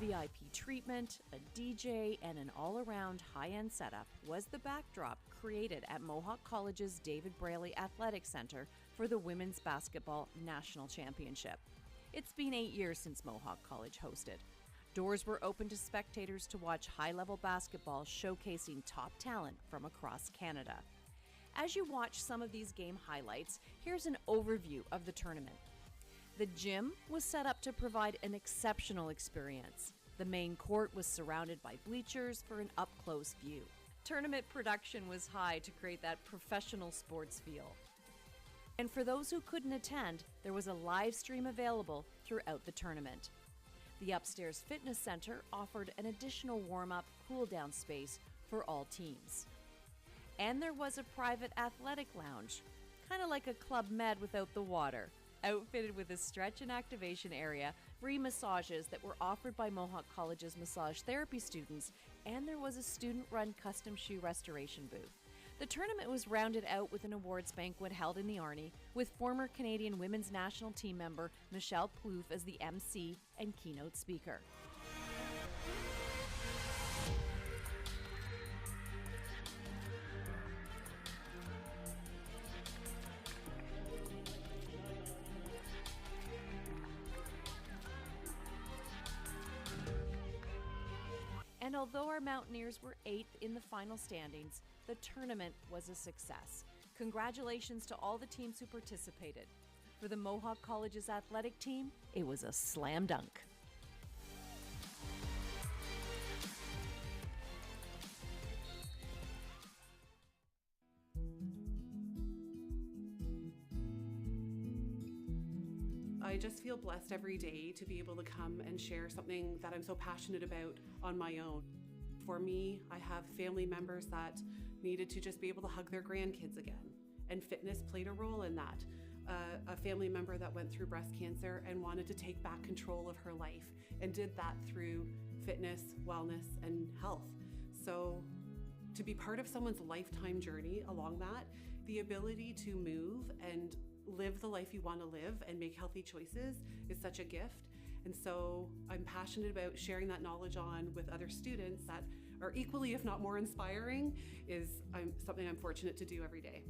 VIP treatment, a DJ, and an all-around high-end setup was the backdrop created at Mohawk College's David Braley Athletic Center for the Women's Basketball National Championship. It's been 8 years since Mohawk College hosted. Doors were open to spectators to watch high-level basketball showcasing top talent from across Canada. As you watch some of these game highlights, here's an overview of the tournament. The gym was set up to provide an exceptional experience. The main court was surrounded by bleachers for an up-close view. Tournament production was high to create that professional sports feel. And for those who couldn't attend, there was a live stream available throughout the tournament. The upstairs fitness center offered an additional warm-up, cool-down space for all teams. And there was a private athletic lounge, kind of like a Club Med without the water, outfitted with a stretch and activation area, free massages that were offered by Mohawk College's massage therapy students, and there was a student-run custom shoe restoration booth. The tournament was rounded out with an awards banquet held in the Arnie, with former Canadian women's national team member Michelle Plouffe as the MC and keynote speaker. And although our Mountaineers were 8th in the final standings, the tournament was a success. Congratulations to all the teams who participated. For the Mohawk College's athletic team, it was a slam dunk. I just feel blessed every day to be able to come and share something that I'm so passionate about on my own. For me, I have family members that needed to just be able to hug their grandkids again, and fitness played a role in that. A family member that went through breast cancer and wanted to take back control of her life and did that through fitness, wellness, and health. So to be part of someone's lifetime journey along that, the ability to move and live the life you want to live and make healthy choices is such a gift. And so I'm passionate about sharing that knowledge on with other students that are equally, if not more inspiring, is something I'm fortunate to do every day.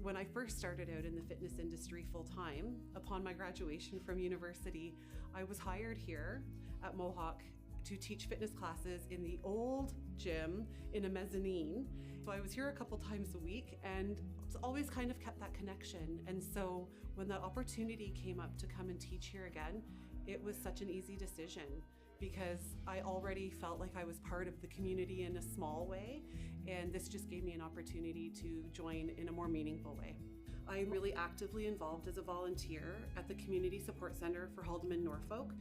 When I first started out in the fitness industry full-time, upon my graduation from university, I was hired here at Mohawk to teach fitness classes in the old gym in a mezzanine. So I was here a couple times a week and always kind of kept that connection. And so when that opportunity came up to come and teach here again, it was such an easy decision because I already felt like I was part of the community in a small way, and this just gave me an opportunity to join in a more meaningful way. I'm really actively involved as a volunteer at the Community Support Centre for Haldeman Norfolk,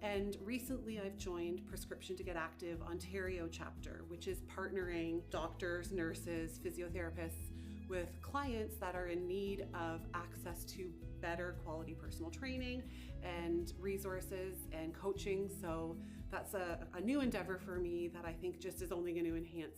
and recently I've joined Prescription to Get Active Ontario chapter, which is partnering doctors, nurses, physiotherapists with clients that are in need of access to better quality personal training and resources and coaching. So that's a new endeavor for me that I think just is only going to enhance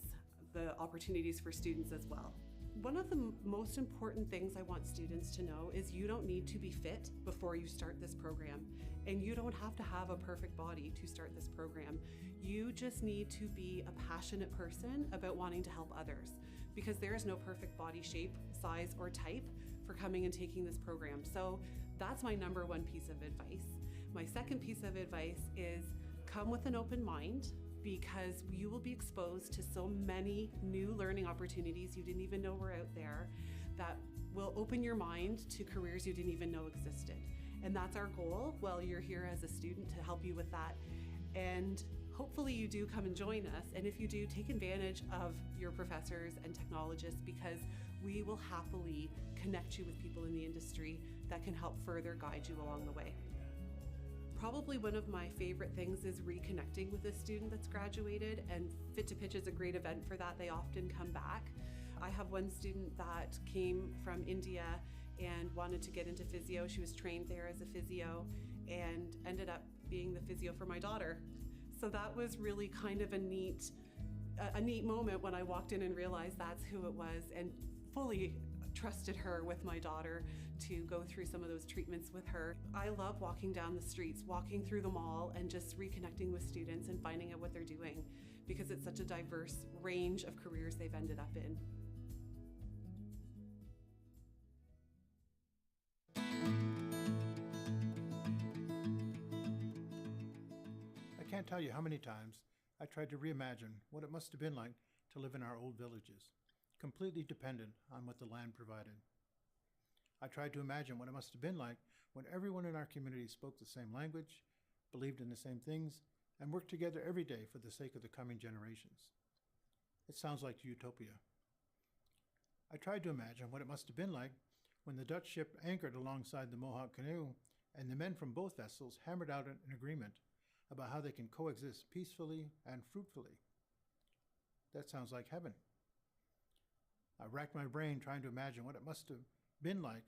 the opportunities for students as well. One of the most important things I want students to know is you don't need to be fit before you start this program, and you don't have to have a perfect body to start this program. You just need to be a passionate person about wanting to help others, because there is no perfect body shape, size, or type for coming and taking this program. So that's my number one piece of advice. My second piece of advice is come with an open mind, because you will be exposed to so many new learning opportunities you didn't even know were out there that will open your mind to careers you didn't even know existed. And that's our goal while you're here as a student, to help you with that. And hopefully you do come and join us. And if you do, take advantage of your professors and technologists, because we will happily connect you with people in the industry that can help further guide you along the way. Probably one of my favorite things is reconnecting with a student that's graduated, and Fit to Pitch is a great event for that. They often come back. I have one student that came from India and wanted to get into physio. She was trained there as a physio and ended up being the physio for my daughter. So that was really kind of a neat moment when I walked in and realized that's who it was, and fully trusted her with my daughter to go through some of those treatments with her. I love walking down the streets, walking through the mall, and just reconnecting with students and finding out what they're doing, because it's such a diverse range of careers they've ended up in. I can't tell you how many times I tried to reimagine what it must have been like to live in our old villages, completely dependent on what the land provided. I tried to imagine what it must have been like when everyone in our community spoke the same language, believed in the same things, and worked together every day for the sake of the coming generations. It sounds like utopia. I tried to imagine what it must have been like when the Dutch ship anchored alongside the Mohawk canoe and the men from both vessels hammered out an agreement about how they can coexist peacefully and fruitfully. That sounds like heaven. I racked my brain trying to imagine what it must have been like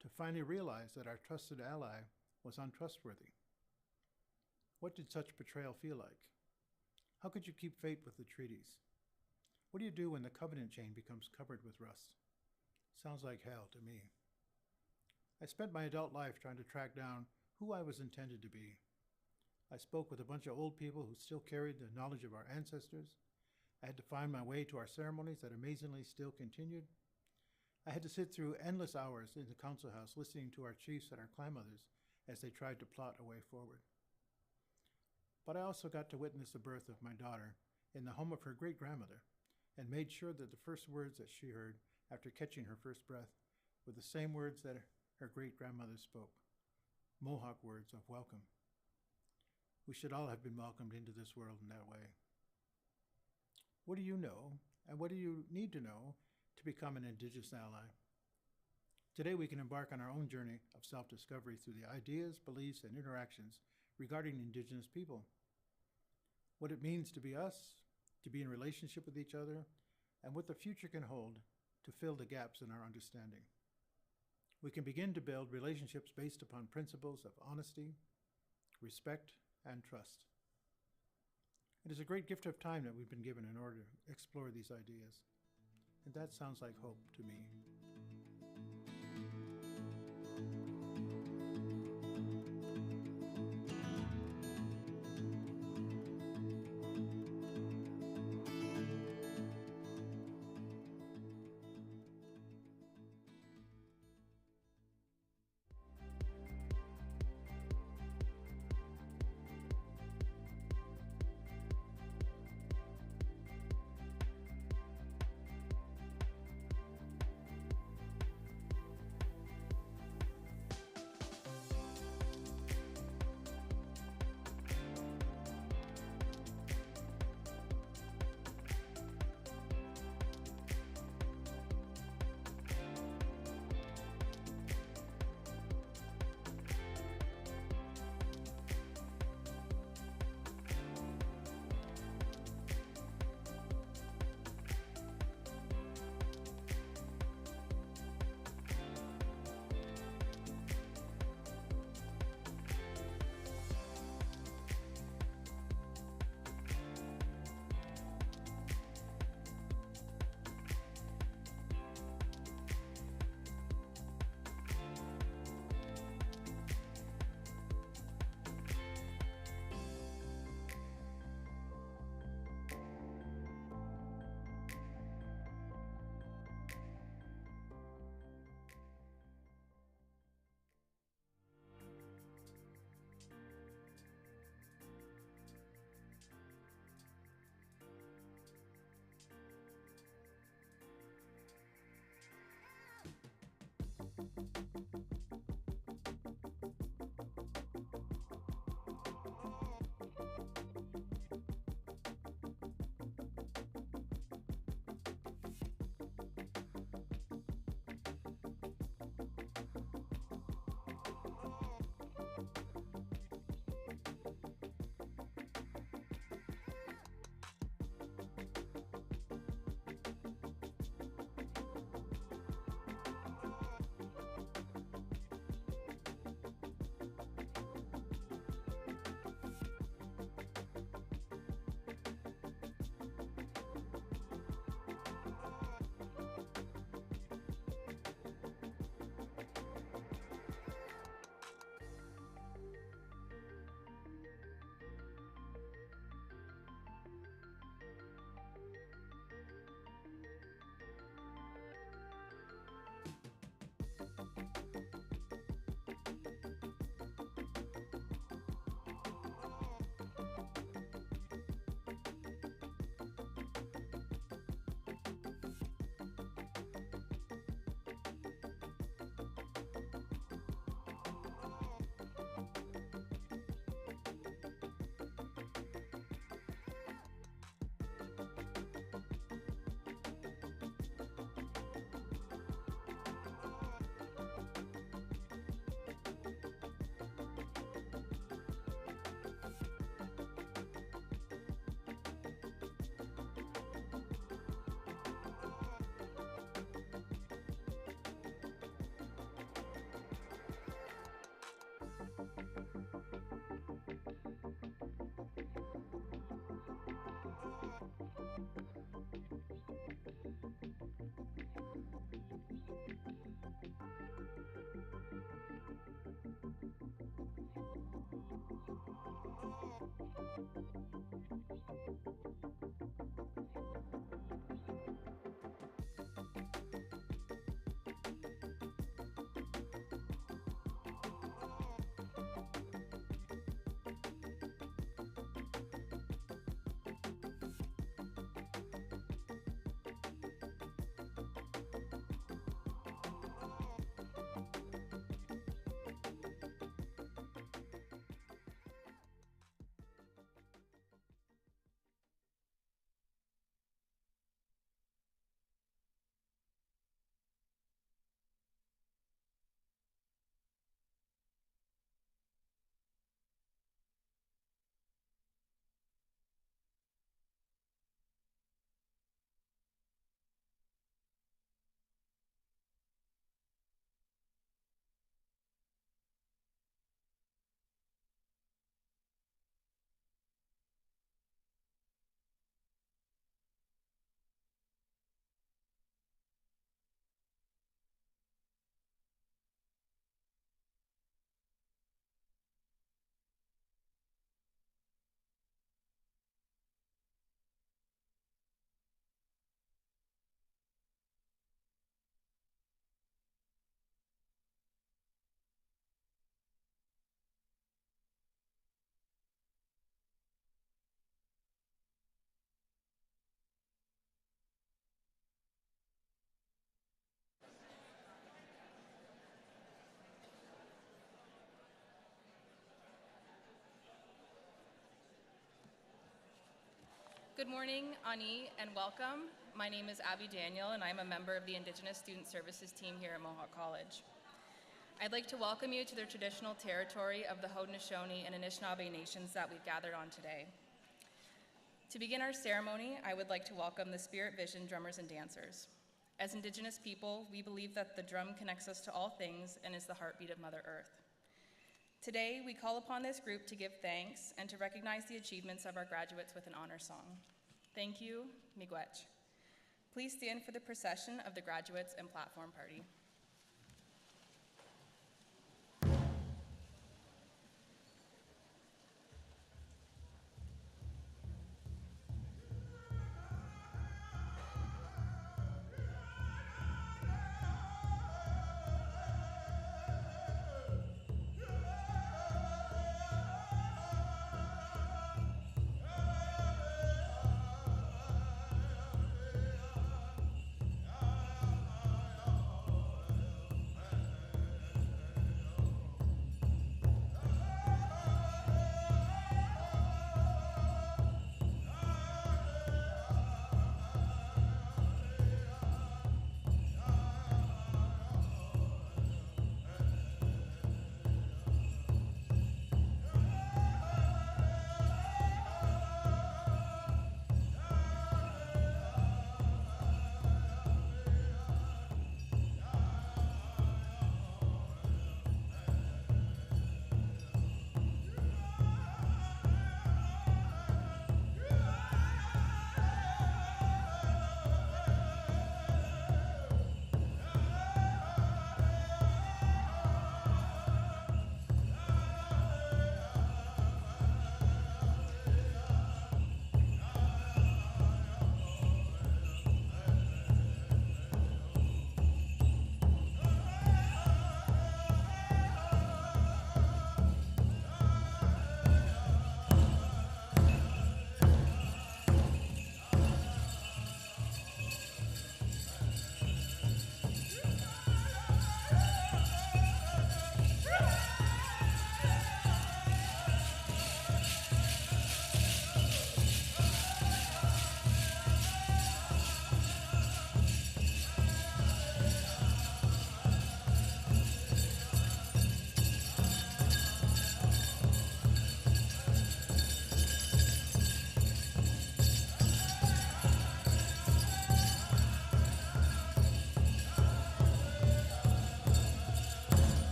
to finally realize that our trusted ally was untrustworthy. What did such betrayal feel like? How could you keep faith with the treaties? What do you do when the covenant chain becomes covered with rust? Sounds like hell to me. I spent my adult life trying to track down who I was intended to be. I spoke with a bunch of old people who still carried the knowledge of our ancestors. I had to find my way to our ceremonies that amazingly still continued. I had to sit through endless hours in the council house listening to our chiefs and our clan mothers as they tried to plot a way forward. But I also got to witness the birth of my daughter in the home of her great-grandmother, and made sure that the first words that she heard after catching her first breath were the same words that her great-grandmother spoke, Mohawk words of welcome. We should all have been welcomed into this world in that way. What do you know, and what do you need to know to become an Indigenous ally? Today we can embark on our own journey of self-discovery through the ideas, beliefs, and interactions regarding Indigenous people. What it means to be us, to be in relationship with each other, and what the future can hold to fill the gaps in our understanding. We can begin to build relationships based upon principles of honesty, respect, and trust. It is a great gift of time that we've been given in order to explore these ideas. And that sounds like hope to me. Good morning, Ani, and welcome. My name is Abby Daniel, and I'm a member of the Indigenous Student Services team here at Mohawk College. I'd like to welcome you to the traditional territory of the Haudenosaunee and Anishinaabe nations that we've gathered on today. To begin our ceremony, I would like to welcome the Spirit Vision drummers and dancers. As Indigenous people, we believe that the drum connects us to all things and is the heartbeat of Mother Earth. Today, we call upon this group to give thanks and to recognize the achievements of our graduates with an honor song. Thank you, Miigwech. Please stand for the procession of the graduates and platform party.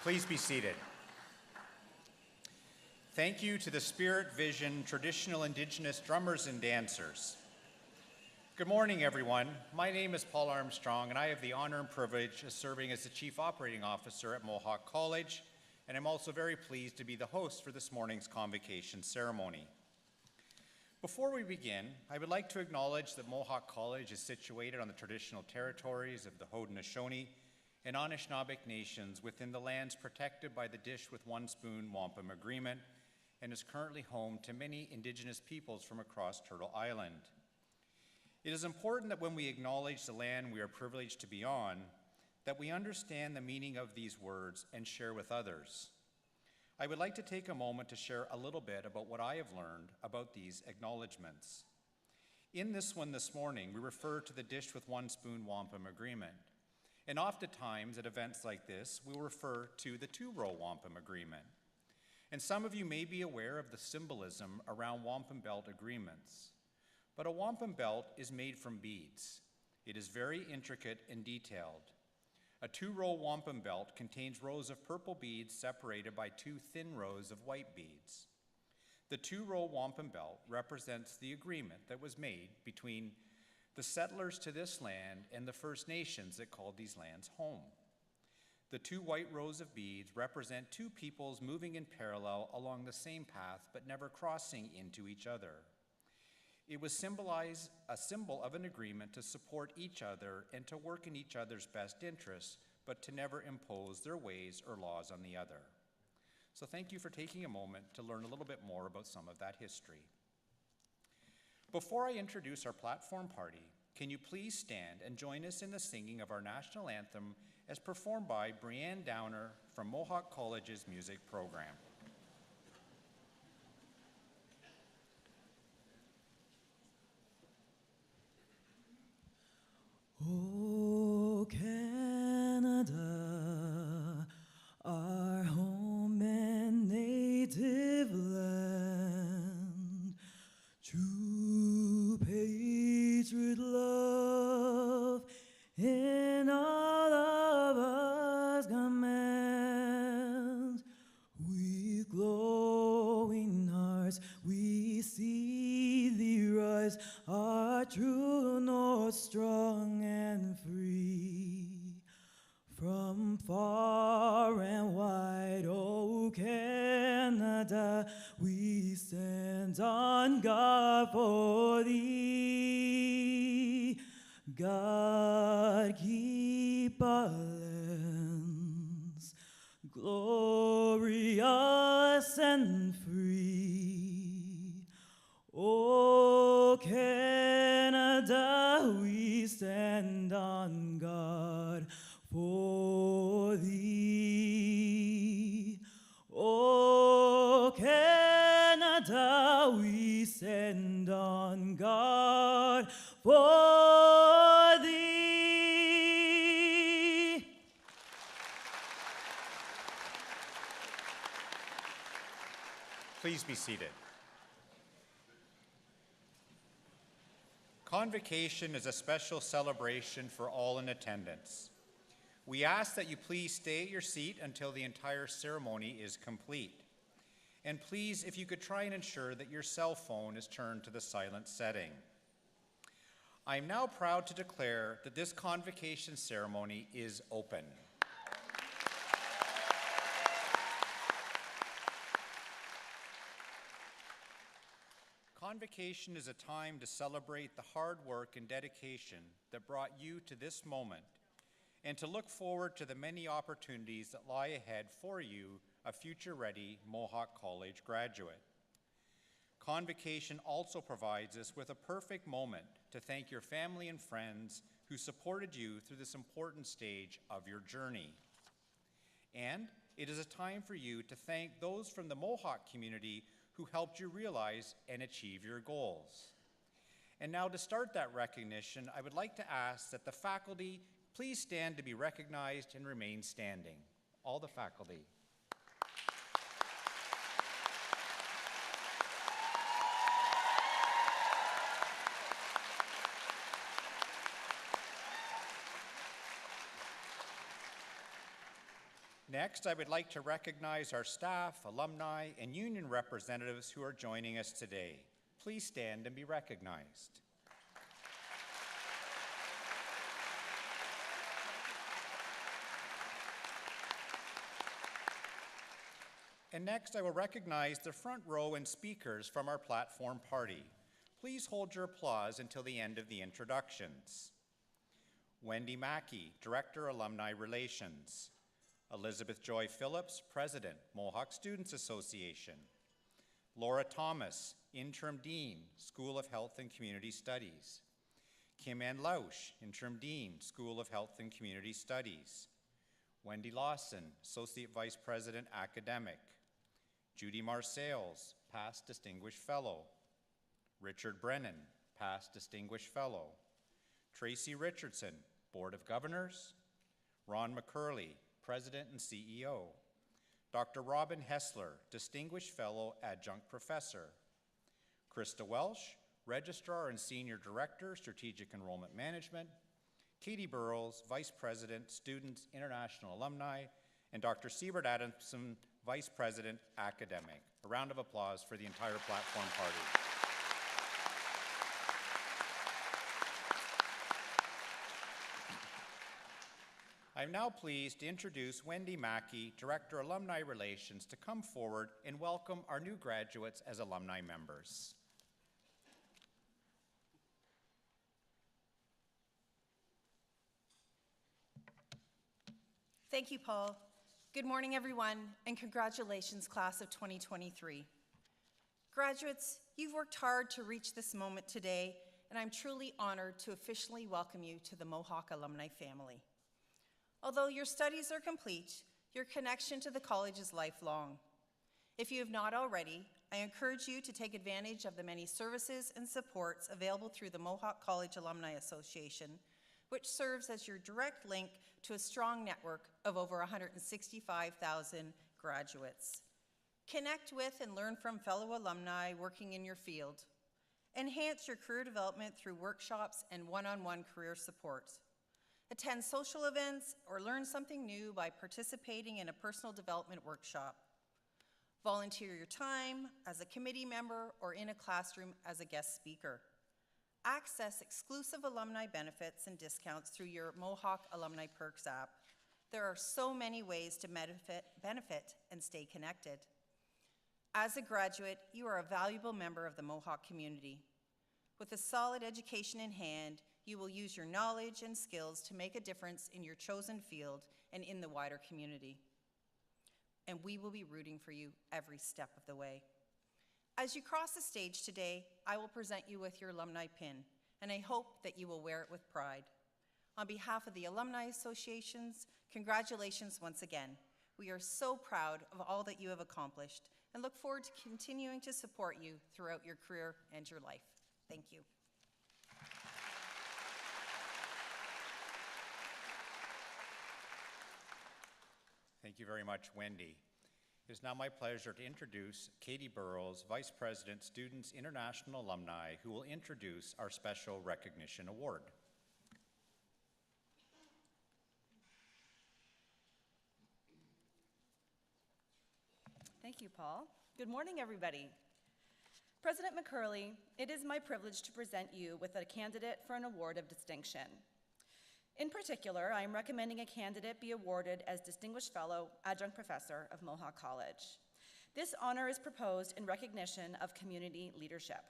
Please be seated. Thank you to the Spirit Vision traditional Indigenous drummers and dancers. Good morning, everyone. My name is Paul Armstrong, and I have the honor and privilege of serving as the Chief Operating Officer at Mohawk College, and I'm also very pleased to be the host for this morning's Convocation ceremony. Before we begin, I would like to acknowledge that Mohawk College is situated on the traditional territories of the Haudenosaunee and Anishinaabe nations within the lands protected by the Dish with One Spoon Wampum Agreement, and is currently home to many Indigenous peoples from across Turtle Island. It is important that when we acknowledge the land we are privileged to be on, that we understand the meaning of these words and share with others. I would like to take a moment to share a little bit about what I have learned about these acknowledgements. In this one this morning, we refer to the Dish with One Spoon Wampum Agreement. And oftentimes at events like this, we'll refer to the Two-Row Wampum Agreement. And some of you may be aware of the symbolism around wampum belt agreements. But a wampum belt is made from beads. It is very intricate and detailed. A two-row wampum belt contains rows of purple beads separated by two thin rows of white beads. The two-row wampum belt represents the agreement that was made between the settlers to this land and the First Nations that called these lands home. The two white rows of beads represent two peoples moving in parallel along the same path but never crossing into each other. It was a symbol of an agreement to support each other and to work in each other's best interests, but to never impose their ways or laws on the other. So thank you for taking a moment to learn a little bit more about some of that history. Before I introduce our platform party, can you please stand and join us in the singing of our national anthem as performed by Brianne Downer from Mohawk College's music program. Oh, Canada, our home and native land, true patriot love in all of us commands. With glowing hearts we see thee rise, our true north strong and free. From far and wide, oh Canada, we stand on guard for thee. God keep our lands glorious and free. Oh Canada, we stand on guard for thee. Oh Canada, we stand on guard for thee. Please be seated. Convocation is a special celebration for all in attendance. We ask that you please stay at your seat until the entire ceremony is complete. And please, if you could try and ensure that your cell phone is turned to the silent setting. I am now proud to declare that this convocation ceremony is open. Convocation is a time to celebrate the hard work and dedication that brought you to this moment, and to look forward to the many opportunities that lie ahead for you, a future-ready Mohawk College graduate. Convocation also provides us with a perfect moment to thank your family and friends who supported you through this important stage of your journey. And it is a time for you to thank those from the Mohawk community who helped you realize and achieve your goals. And now to start that recognition, I would like to ask that the faculty please stand to be recognized and remain standing. All the faculty. Next, I would like to recognize our staff, alumni, and union representatives who are joining us today. Please stand and be recognized. And next, I will recognize the front row and speakers from our platform party. Please hold your applause until the end of the introductions. Wendy Mackey, Director, Alumni Relations. Elizabeth Joy Phillips, President, Mohawk Students Association. Laura Thomas, Interim Dean, School of Health and Community Studies. Kim Ann Lausch, Interim Dean, School of Health and Community Studies. Wendy Lawson, Associate Vice President, Academic. Judy Marsails, Past Distinguished Fellow. Richard Brennan, Past Distinguished Fellow. Tracy Richardson, Board of Governors. Ron McCurley, President and CEO. Dr. Robin Hessler, Distinguished Fellow, Adjunct Professor. Krista Welsh, Registrar and Senior Director, Strategic Enrollment Management. Katie Burrows, Vice President, Students, International Alumni, and Dr. Siebert Adamson, Vice President, Academic. A round of applause for the entire platform party. I'm now pleased to introduce Wendy Mackey, Director, Alumni Relations, to come forward and welcome our new graduates as alumni members. Thank you, Paul. Good morning, everyone, and congratulations, class of 2023. Graduates, you've worked hard to reach this moment today, and I'm truly honored to officially welcome you to the Mohawk alumni family. Although your studies are complete, your connection to the college is lifelong. If you have not already, I encourage you to take advantage of the many services and supports available through the Mohawk College Alumni Association, which serves as your direct link to a strong network of over 165,000 graduates. Connect with and learn from fellow alumni working in your field. Enhance your career development through workshops and one-on-one career support. Attend social events or learn something new by participating in a personal development workshop. Volunteer your time as a committee member or in a classroom as a guest speaker. Access exclusive alumni benefits and discounts through your Mohawk Alumni Perks app. There are so many ways to benefit and stay connected. As a graduate, you are a valuable member of the Mohawk community. With a solid education in hand, you will use your knowledge and skills to make a difference in your chosen field and in the wider community. And we will be rooting for you every step of the way. As you cross the stage today, I will present you with your alumni pin, and I hope that you will wear it with pride. On behalf of the Alumni Associations, congratulations once again. We are so proud of all that you have accomplished and look forward to continuing to support you throughout your career and your life. Thank you. Thank you very much, Wendy. It is now my pleasure to introduce Katie Burrows, Vice President, Students International Alumni, who will introduce our Special Recognition Award. Thank you, Paul. Good morning, everybody. President McCurley, it is my privilege to present you with a candidate for an award of distinction. In particular, I am recommending a candidate be awarded as Distinguished Fellow, Adjunct Professor of Mohawk College. This honor is proposed in recognition of community leadership.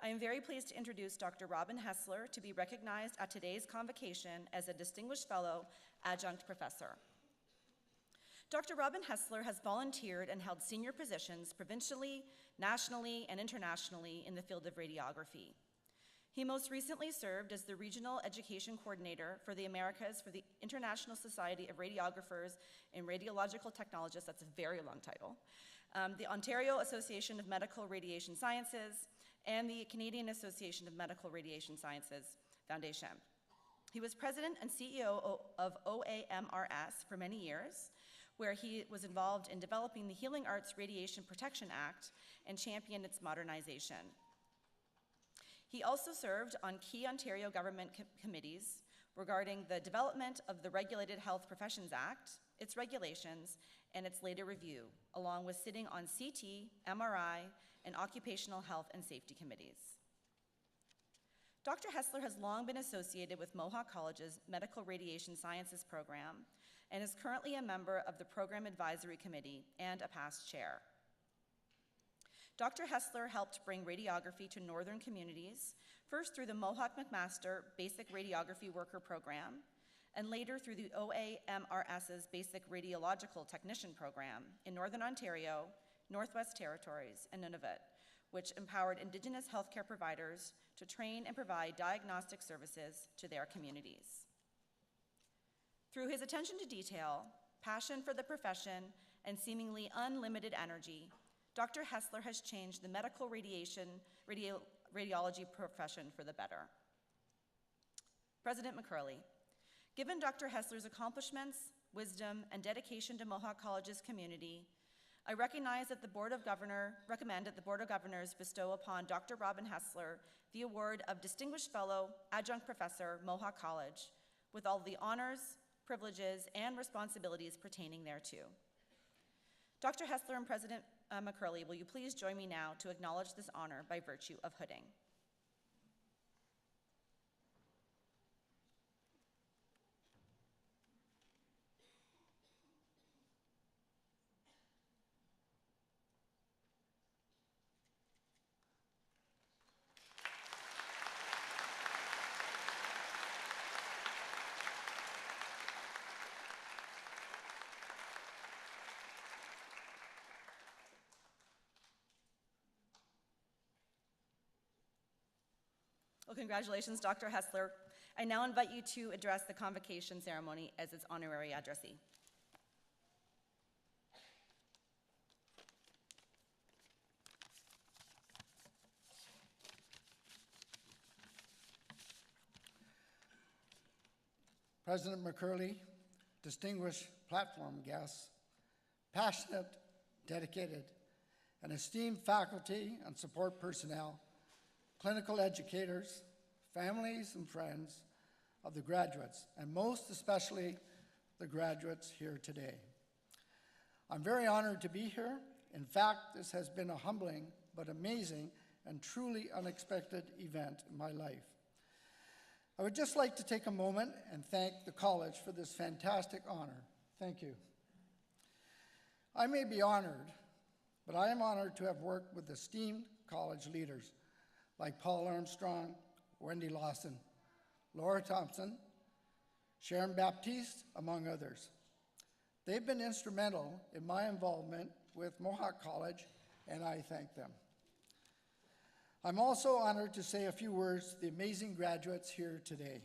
I am very pleased to introduce Dr. Robin Hessler to be recognized at today's convocation as a Distinguished Fellow, Adjunct Professor. Dr. Robin Hessler has volunteered and held senior positions provincially, nationally, and internationally in the field of radiography. He most recently served as the Regional Education Coordinator for the Americas for the International Society of Radiographers and Radiological Technologists, that's a very long title, the Ontario Association of Medical Radiation Sciences, and the Canadian Association of Medical Radiation Sciences Foundation. He was President and CEO of OAMRS for many years, where he was involved in developing the Healing Arts Radiation Protection Act and championed its modernization. He also served on key Ontario government committees regarding the development of the Regulated Health Professions Act, its regulations, and its later review, along with sitting on CT, MRI, and Occupational Health and Safety committees. Dr. Hessler has long been associated with Mohawk College's Medical Radiation Sciences program and is currently a member of the Program Advisory Committee and a past chair. Dr. Hessler helped bring radiography to northern communities, first through the Mohawk McMaster Basic Radiography Worker Program, and later through the OAMRS's Basic Radiological Technician Program in Northern Ontario, Northwest Territories, and Nunavut, which empowered Indigenous healthcare providers to train and provide diagnostic services to their communities. Through his attention to detail, passion for the profession, and seemingly unlimited energy, Dr. Hessler has changed the medical radiology profession for the better. President McCurley, given Dr. Hessler's accomplishments, wisdom, and dedication to Mohawk College's community, I recommend that the Board of Governors bestow upon Dr. Robin Hessler the award of Distinguished Fellow, Adjunct Professor, Mohawk College, with all the honors, privileges, and responsibilities pertaining thereto. Dr. Hessler and President McCurley, will you please join me now to acknowledge this honor by virtue of hooding? Well, congratulations, Dr. Hessler. I now invite you to address the convocation ceremony as its honorary addressee. President McCurley, distinguished platform guests, passionate, dedicated, and esteemed faculty and support personnel, clinical educators, families and friends of the graduates, and most especially the graduates here today. I'm very honored to be here. In fact, this has been a humbling but amazing and truly unexpected event in my life. I would just like to take a moment and thank the college for this fantastic honor. Thank you. I may be honored, but I am honored to have worked with esteemed college leaders like Paul Armstrong, Wendy Lawson, Laura Thompson, Sharon Baptiste, among others. They've been instrumental in my involvement with Mohawk College, and I thank them. I'm also honored to say a few words to the amazing graduates here today.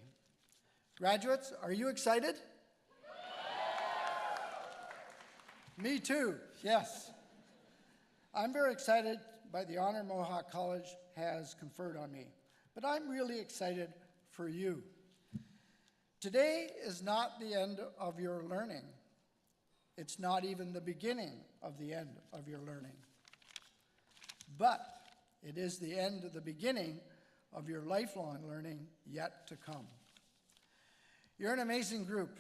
Graduates, are you excited? Me too, yes. I'm very excited by the honor Mohawk College has conferred on me, but I'm really excited for you. Today is not the end of your learning. It's not even the beginning of the end of your learning. But it is the end of the beginning of your lifelong learning yet to come. You're an amazing group.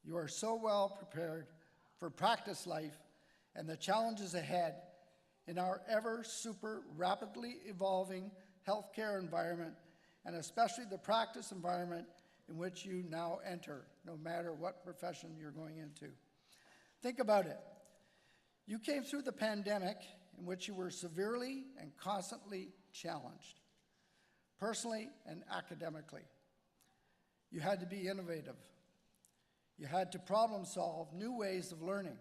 You are so well prepared for practice life and the challenges ahead in our ever super rapidly evolving healthcare environment, and especially the practice environment in which you now enter, no matter what profession you're going into. Think about it. You came through the pandemic in which you were severely and constantly challenged, personally and academically. You had to be innovative. You had to problem solve new ways of learning.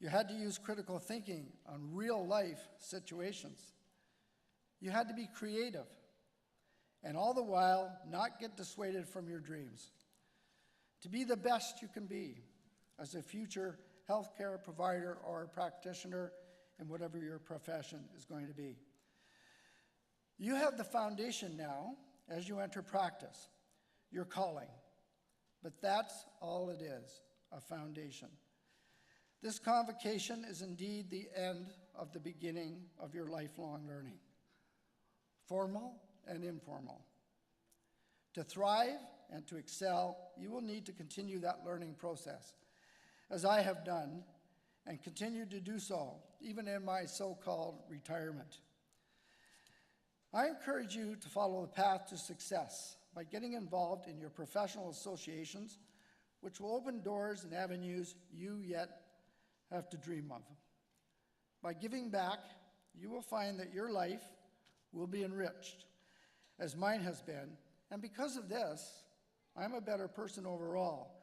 You had to use critical thinking on real life situations. You had to be creative, and all the while not get dissuaded from your dreams. To be the best you can be as a future healthcare provider or practitioner in whatever your profession is going to be. You have the foundation now as you enter practice, your calling, but that's all it is, a foundation. This convocation is indeed the end of the beginning of your lifelong learning. formal and informal. To thrive and to excel, you will need to continue that learning process, as I have done and continue to do so, even in my so-called retirement. I encourage you to follow the path to success by getting involved in your professional associations, which will open doors and avenues you yet have to dream of. By giving back, you will find that your life will be enriched, as mine has been, and because of this, I'm a better person overall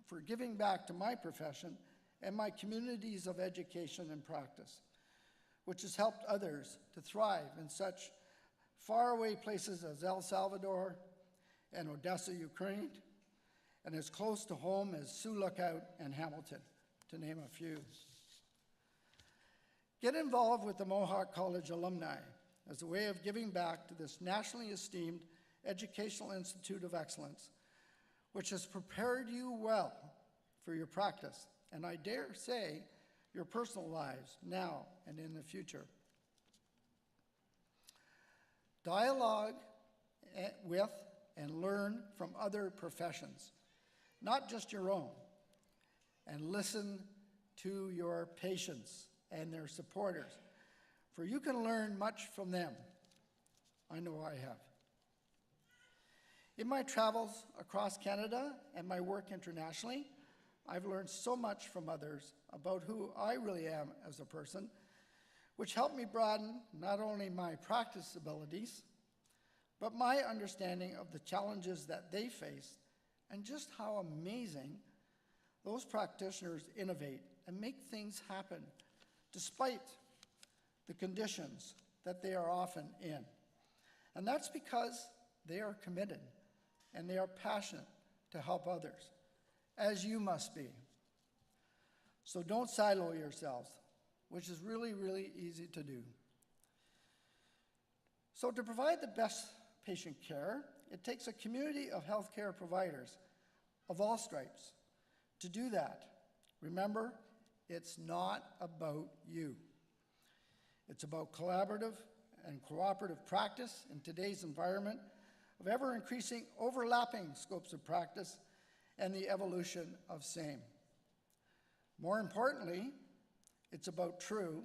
for giving back to my profession and my communities of education and practice, which has helped others to thrive in such faraway places as El Salvador and Odessa, Ukraine, and as close to home as Sioux Lookout and Hamilton, to name a few. Get involved with the Mohawk College Alumni as a way of giving back to this nationally esteemed educational institute of excellence, which has prepared you well for your practice, and I dare say, your personal lives now and in the future. Dialogue with and learn from other professions, not just your own, and listen to your patients and their supporters, for you can learn much from them. I know I have. In my travels across Canada and my work internationally, I've learned so much from others about who I really am as a person, which helped me broaden not only my practice abilities, but my understanding of the challenges that they face and just how amazing those practitioners innovate and make things happen despite the conditions that they are often in. And that's because they are committed and they are passionate to help others, as you must be. So don't silo yourselves, which is really, really easy to do. So to provide the best patient care, it takes a community of healthcare providers of all stripes. To do that, remember, it's not about you. It's about collaborative and cooperative practice in today's environment of ever-increasing overlapping scopes of practice and the evolution of same. More importantly, it's about true,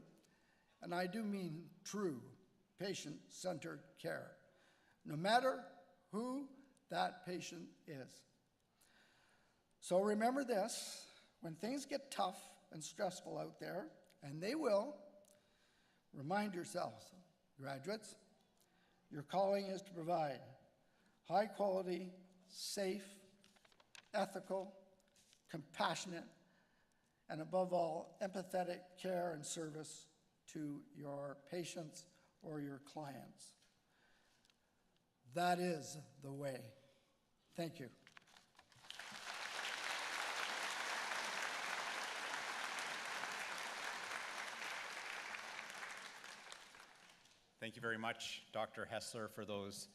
and I do mean true, patient-centered care, no matter who that patient is. So remember this, when things get tough and stressful out there, and they will, remind yourselves, graduates, your calling is to provide high quality, safe, ethical, compassionate, and above all, empathetic care and service to your patients or your clients. That is the way. Thank you. Thank you very much, Dr. Hessler, for those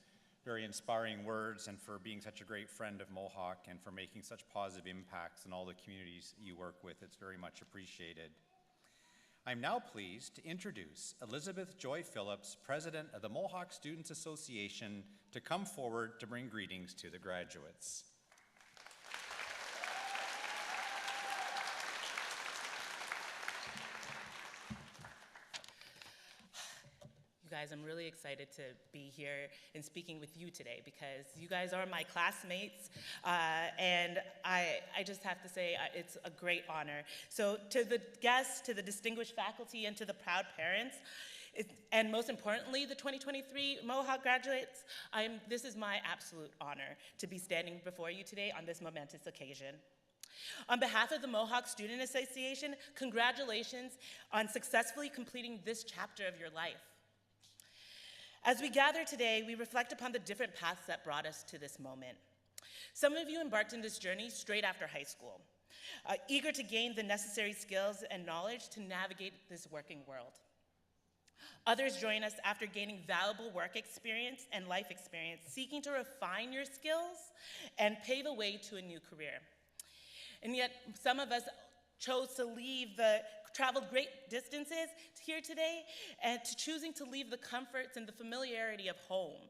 very inspiring words and for being such a great friend of Mohawk and for making such positive impacts in all the communities you work with. It's very much appreciated. I'm now pleased to introduce Elizabeth Joy Phillips, President of the Mohawk Students Association, to come forward to bring greetings to the graduates. You guys, I'm really excited to be here and speaking with you today because you guys are my classmates, and I just have to say it's a great honor. So to the guests, to the distinguished faculty, and to the proud parents, and most importantly, the 2023 Mohawk graduates, this is my absolute honor to be standing before you today on this momentous occasion. On behalf of the Mohawk Student Association, congratulations on successfully completing this chapter of your life. As we gather today, we reflect upon the different paths that brought us to this moment. Some of you embarked on this journey straight after high school, eager to gain the necessary skills and knowledge to navigate this working world. Others join us after gaining valuable work experience and life experience, seeking to refine your skills and pave a way to a new career. And yet, some of us chose to leave the traveled great distances here today, and to choosing to leave the comforts and the familiarity of home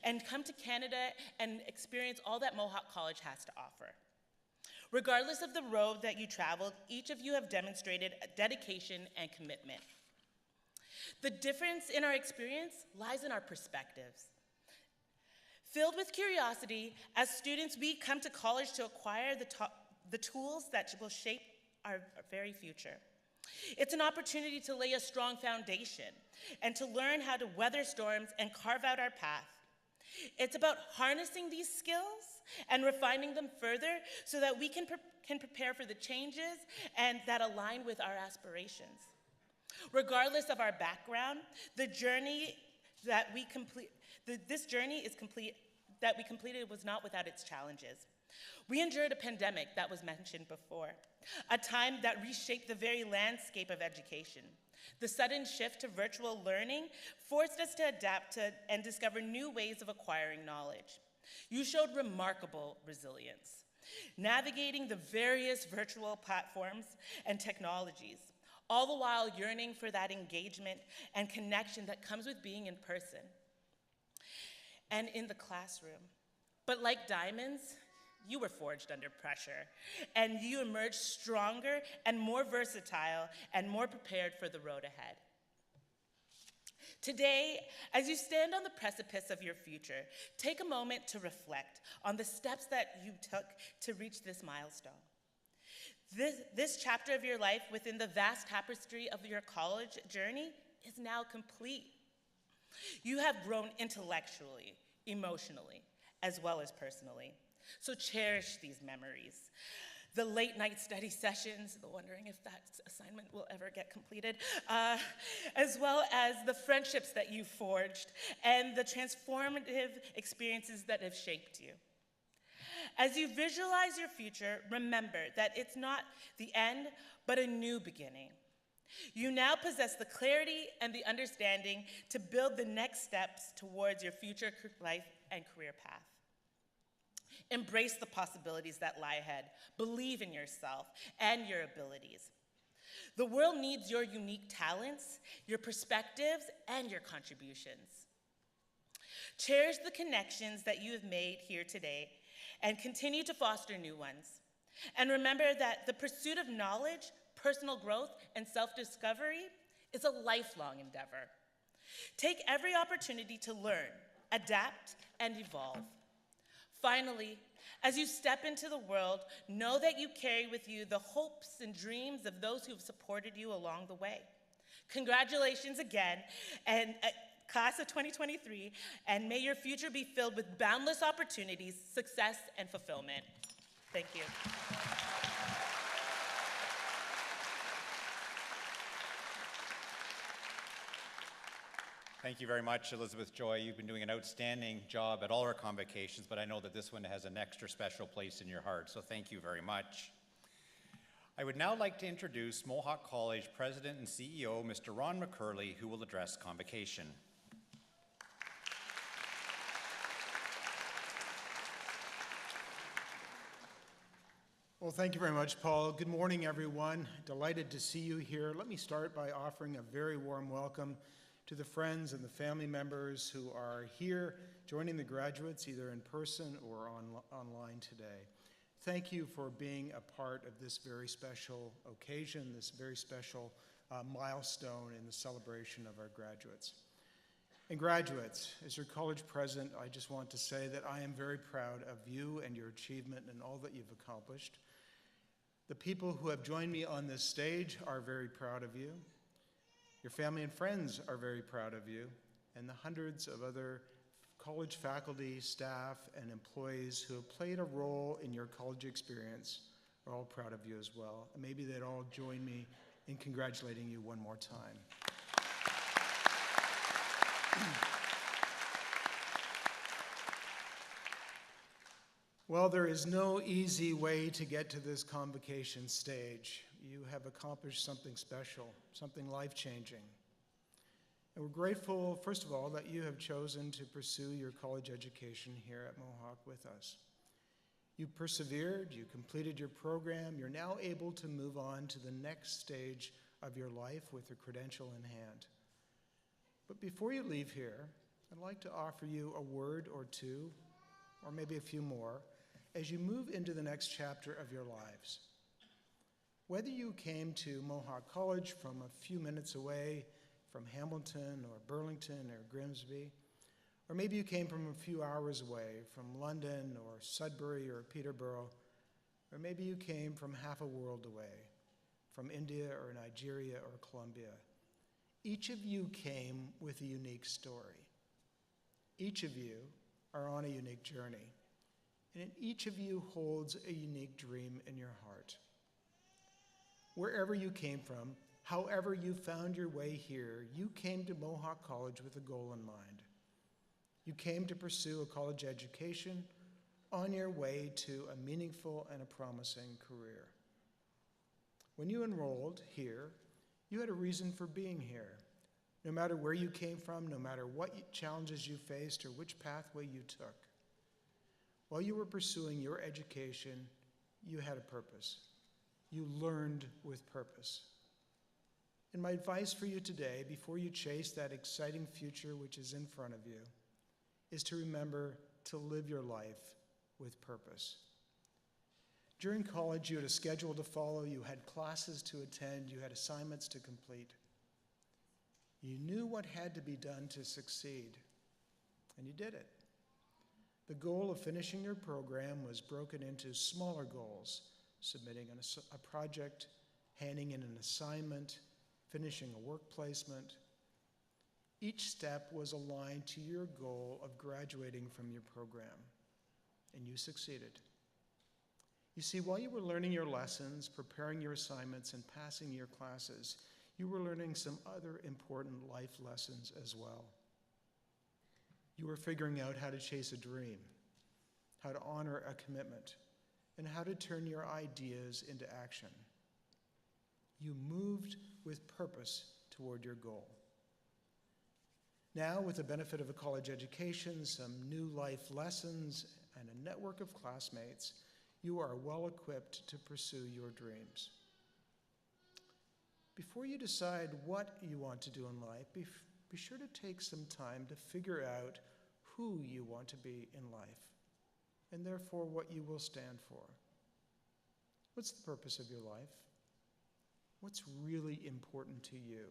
and come to Canada and experience all that Mohawk College has to offer. Regardless of the road that you traveled, each of you have demonstrated a dedication and commitment. The difference in our experience lies in our perspectives. Filled with curiosity, as students, we come to college to acquire the tools that will shape our very future. It's an opportunity to lay a strong foundation and to learn how to weather storms and carve out our path. It's about harnessing these skills and refining them further so that we can prepare for the changes and that align with our aspirations. Regardless of our background, this journey that we completed was not without its challenges. We endured a pandemic that was mentioned before, a time that reshaped the very landscape of education. The sudden shift to virtual learning forced us to adapt and discover new ways of acquiring knowledge. You showed remarkable resilience, navigating the various virtual platforms and technologies, all the while yearning for that engagement and connection that comes with being in person and in the classroom. But like diamonds, you were forged under pressure, and you emerged stronger and more versatile and more prepared for the road ahead. Today, as you stand on the precipice of your future, take a moment to reflect on the steps that you took to reach this milestone. This chapter of your life within the vast tapestry of your college journey is now complete. You have grown intellectually, emotionally, as well as personally. So cherish these memories. The late night study sessions, the wondering if that assignment will ever get completed, as well as the friendships that you forged and the transformative experiences that have shaped you. As you visualize your future, remember that it's not the end, but a new beginning. You now possess the clarity and the understanding to build the next steps towards your future life and career path. Embrace the possibilities that lie ahead. Believe in yourself and your abilities. The world needs your unique talents, your perspectives, and your contributions. Cherish the connections that you have made here today and continue to foster new ones. And remember that the pursuit of knowledge, personal growth, and self-discovery is a lifelong endeavor. Take every opportunity to learn, adapt, and evolve. Finally, as you step into the world, know that you carry with you the hopes and dreams of those who have supported you along the way. Congratulations again, and class of 2023, and may your future be filled with boundless opportunities, success, and fulfillment. Thank you. Thank you very much, Elizabeth Joy. You've been doing an outstanding job at all our convocations, but I know that this one has an extra special place in your heart, so thank you very much. I would now like to introduce Mohawk College President and CEO, Mr. Ron McCurley, who will address convocation. Well, thank you very much, Paul. Good morning, everyone. Delighted to see you here. Let me start by offering a very warm welcome to the friends and the family members who are here joining the graduates either in person or online today. Thank you for being a part of this very special occasion, this very special milestone in the celebration of our graduates. And graduates, as your college president, I just want to say that I am very proud of you and your achievement and all that you've accomplished. The people who have joined me on this stage are very proud of you. Your family and friends are very proud of you, and the hundreds of other college faculty, staff, and employees who have played a role in your college experience are all proud of you as well. And maybe they'd all join me in congratulating you one more time. Well, there is no easy way to get to this convocation stage. You have accomplished something special, something life-changing. And we're grateful, first of all, that you have chosen to pursue your college education here at Mohawk with us. You persevered, you completed your program, you're now able to move on to the next stage of your life with a credential in hand. But before you leave here, I'd like to offer you a word or two, or maybe a few more, as you move into the next chapter of your lives. Whether you came to Mohawk College from a few minutes away, from Hamilton or Burlington or Grimsby, or maybe you came from a few hours away, from London or Sudbury or Peterborough, or maybe you came from half a world away, from India or Nigeria or Colombia. Each of you came with a unique story. Each of you are on a unique journey, and each of you holds a unique dream in your heart. Wherever you came from, however you found your way here, you came to Mohawk College with a goal in mind. You came to pursue a college education on your way to a meaningful and a promising career. When you enrolled here, you had a reason for being here. No matter where you came from, no matter what challenges you faced or which pathway you took, while you were pursuing your education, you had a purpose. You learned with purpose. And my advice for you today, before you chase that exciting future which is in front of you, is to remember to live your life with purpose. During college, you had a schedule to follow, you had classes to attend, you had assignments to complete. You knew what had to be done to succeed, and you did it. The goal of finishing your program was broken into smaller goals, submitting a project, handing in an assignment, finishing a work placement. Each step was aligned to your goal of graduating from your program, and you succeeded. You see, while you were learning your lessons, preparing your assignments, and passing your classes, you were learning some other important life lessons as well. You were figuring out how to chase a dream, how to honor a commitment, and how to turn your ideas into action. You moved with purpose toward your goal. Now, with the benefit of a college education, some new life lessons, and a network of classmates, you are well equipped to pursue your dreams. Before you decide what you want to do in life, be sure to take some time to figure out who you want to be in life, and therefore what you will stand for. What's the purpose of your life? What's really important to you?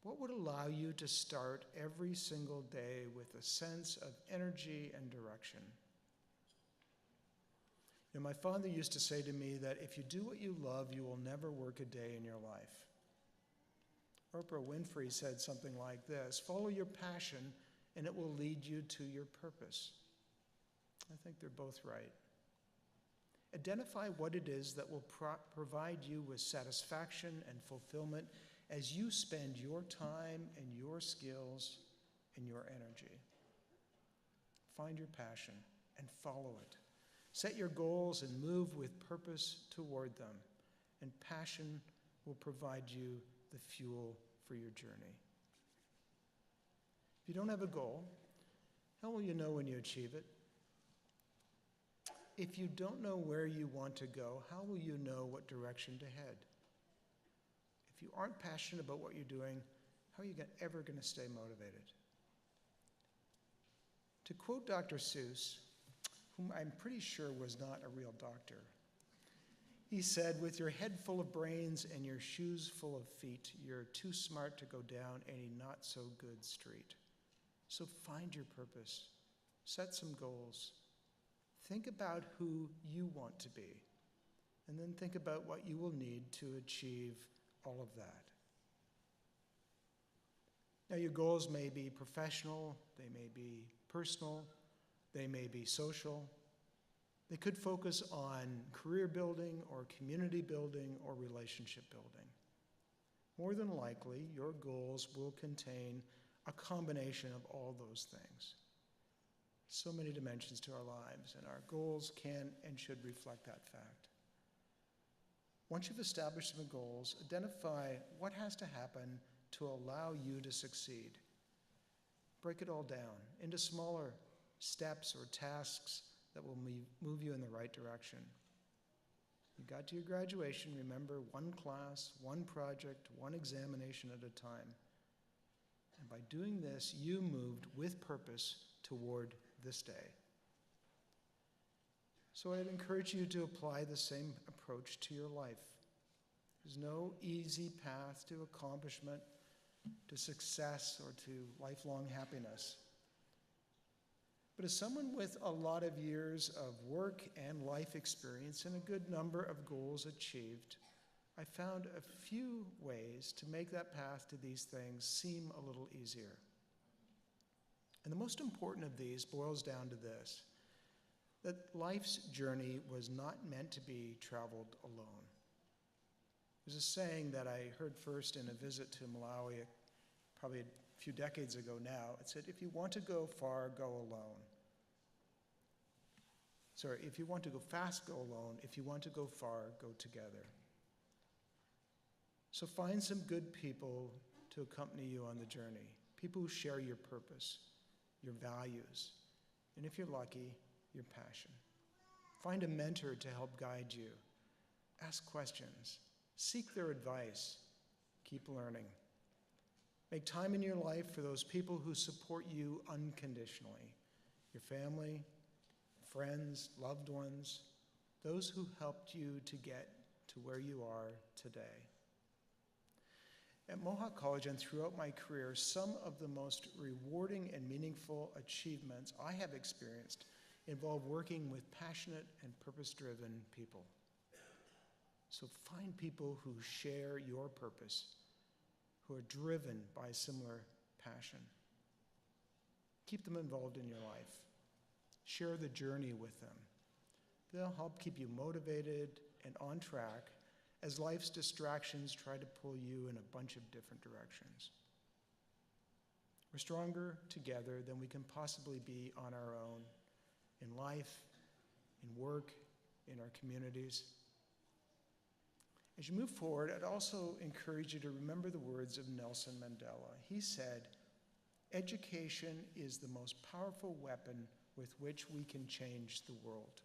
What would allow you to start every single day with a sense of energy and direction? You know, my father used to say to me that if you do what you love, you will never work a day in your life. Oprah Winfrey said something like this: follow your passion and it will lead you to your purpose. I think they're both right. Identify what it is that will provide you with satisfaction and fulfillment as you spend your time and your skills and your energy. Find your passion and follow it. Set your goals and move with purpose toward them, and passion will provide you the fuel for your journey. If you don't have a goal, how will you know when you achieve it? If you don't know where you want to go, how will you know what direction to head? If you aren't passionate about what you're doing, how are you ever going to stay motivated? To quote Dr. Seuss, whom I'm pretty sure was not a real doctor, he said, with your head full of brains and your shoes full of feet, you're too smart to go down any not-so-good street. So find your purpose. Set some goals. Think about who you want to be, and then think about what you will need to achieve all of that. Now, your goals may be professional, they may be personal, they may be social. They could focus on career building or community building or relationship building. More than likely, your goals will contain a combination of all those things. So many dimensions to our lives, and our goals can and should reflect that fact. Once you've established some goals, identify what has to happen to allow you to succeed. Break it all down into smaller steps or tasks that will move you in the right direction. You got to your graduation, remember, one class, one project, one examination at a time. And by doing this, you moved with purpose toward this day. So I'd encourage you to apply the same approach to your life. There's no easy path to accomplishment, to success, or to lifelong happiness. But as someone with a lot of years of work and life experience and a good number of goals achieved, I found a few ways to make that path to these things seem a little easier. And the most important of these boils down to this, that life's journey was not meant to be traveled alone. There's a saying that I heard first in a visit to Malawi probably a few decades ago now. It said, if you want to go far, go alone. Sorry, if you want to go fast, go alone. If you want to go far, go together. So find some good people to accompany you on the journey, people who share your purpose, your values, and if you're lucky, your passion. Find a mentor to help guide you. Ask questions. Seek their advice. Keep learning. Make time in your life for those people who support you unconditionally. Your family, friends, loved ones, those who helped you to get to where you are today. At Mohawk College and throughout my career, some of the most rewarding and meaningful achievements I have experienced involve working with passionate and purpose-driven people. So find people who share your purpose, who are driven by a similar passion. Keep them involved in your life. Share the journey with them. They'll help keep you motivated and on track as life's distractions try to pull you in a bunch of different directions. We're stronger together than we can possibly be on our own, in life, in work, in our communities. As you move forward, I'd also encourage you to remember the words of Nelson Mandela. He said, "Education is the most powerful weapon with which we can change the world."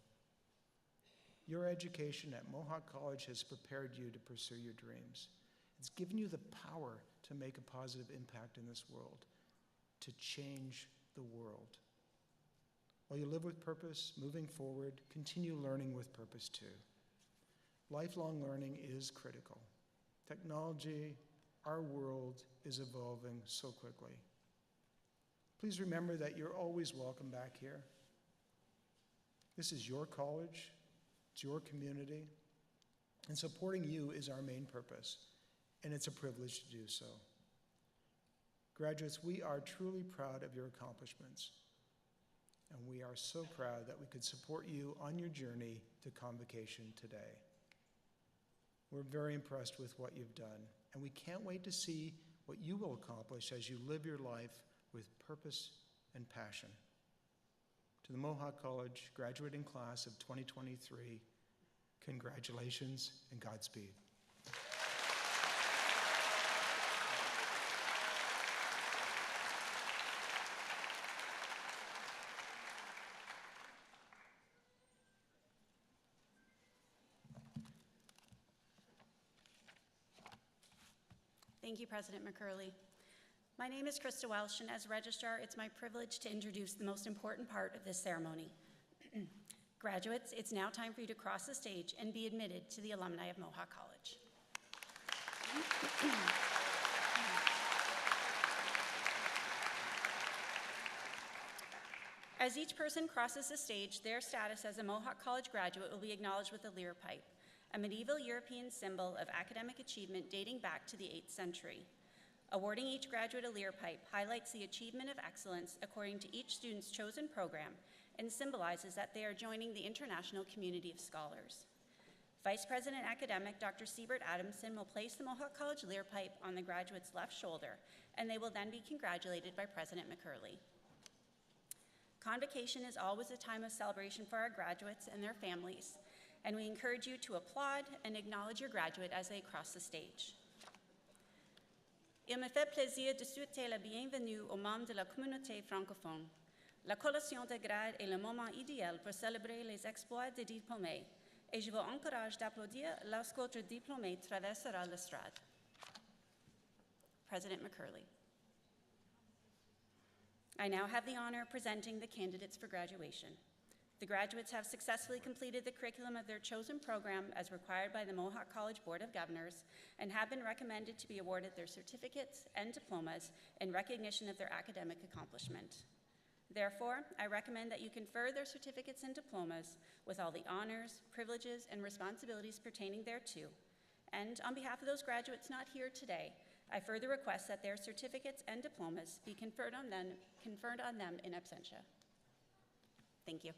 Your education at Mohawk College has prepared you to pursue your dreams. It's given you the power to make a positive impact in this world, to change the world. While you live with purpose, moving forward, continue learning with purpose too. Lifelong learning is critical. Technology, our world is evolving so quickly. Please remember that you're always welcome back here. This is your college, it's your community, and supporting you is our main purpose, and it's a privilege to do so. Graduates, we are truly proud of your accomplishments, and we are so proud that we could support you on your journey to Convocation today. We're very impressed with what you've done, and we can't wait to see what you will accomplish as you live your life with purpose and passion. To the Mohawk College graduating class of 2023, congratulations and Godspeed. Thank you, President McCurley. My name is Krista Welsh, and as Registrar, it's my privilege to introduce the most important part of this ceremony. Graduates, it's now time for you to cross the stage and be admitted to the Alumni of Mohawk College. As each person crosses the stage, their status as a Mohawk College graduate will be acknowledged with a lyre pipe, a medieval European symbol of academic achievement dating back to the 8th century. Awarding each graduate a lyre pipe highlights the achievement of excellence according to each student's chosen program and symbolizes that they are joining the international community of scholars. Vice President Academic Dr. Siebert Adamson will place the Mohawk College lyre pipe on the graduate's left shoulder, and they will then be congratulated by President McCurley. Convocation is always a time of celebration for our graduates and their families, and we encourage you to applaud and acknowledge your graduate as they cross the stage. Il me fait plaisir de souhaiter la bienvenue aux membres de la communauté francophone. La collation de grade est le moment idéal pour célébrer les exploits des diplômés et je vous encourage d'applaudir lorsque votre diplômé traversera l'estrade. President McCurley. I now have the honor of presenting the candidates for graduation. The graduates have successfully completed the curriculum of their chosen program as required by the Mohawk College Board of Governors and have been recommended to be awarded their certificates and diplomas in recognition of their academic accomplishment. Therefore, I recommend that you confer their certificates and diplomas with all the honors, privileges, and responsibilities pertaining thereto. And on behalf of those graduates not here today, I further request that their certificates and diplomas be conferred on them in absentia. Thank you.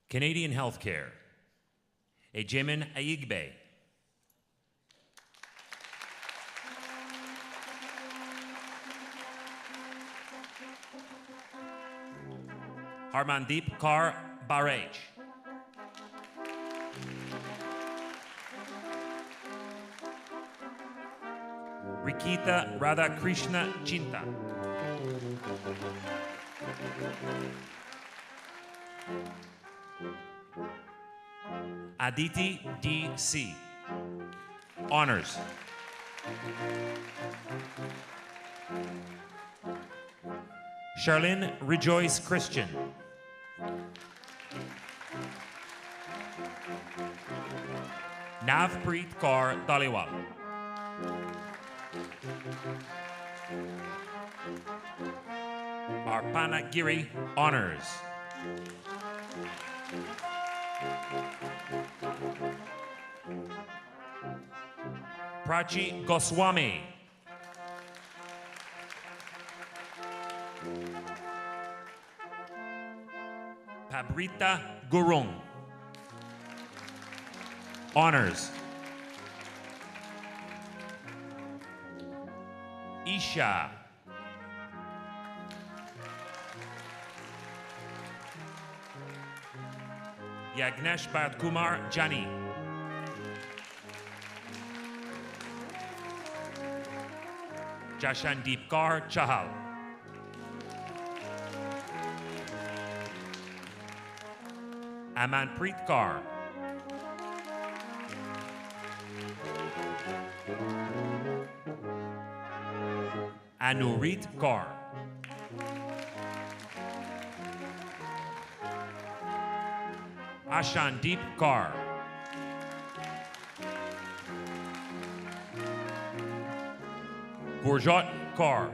Canadian Healthcare. Ejemin Ayigbe. Harmandeep Kaur Barej. Rikita Radhakrishna Chinta. Aditi D.C. Honors. Charlene Rejoice Christian. Navpreet Kaur Dhaliwal. Arpana Giri Honors. Prachi Goswami. Pabrita Gurung. Honors. Isha. Yagnesh Kumar Jani. Jashandeep Kaur Chahal. Amanpreet Kaur. Anurit Kaur. Ashandeep Kaur. Gurjot Kaur.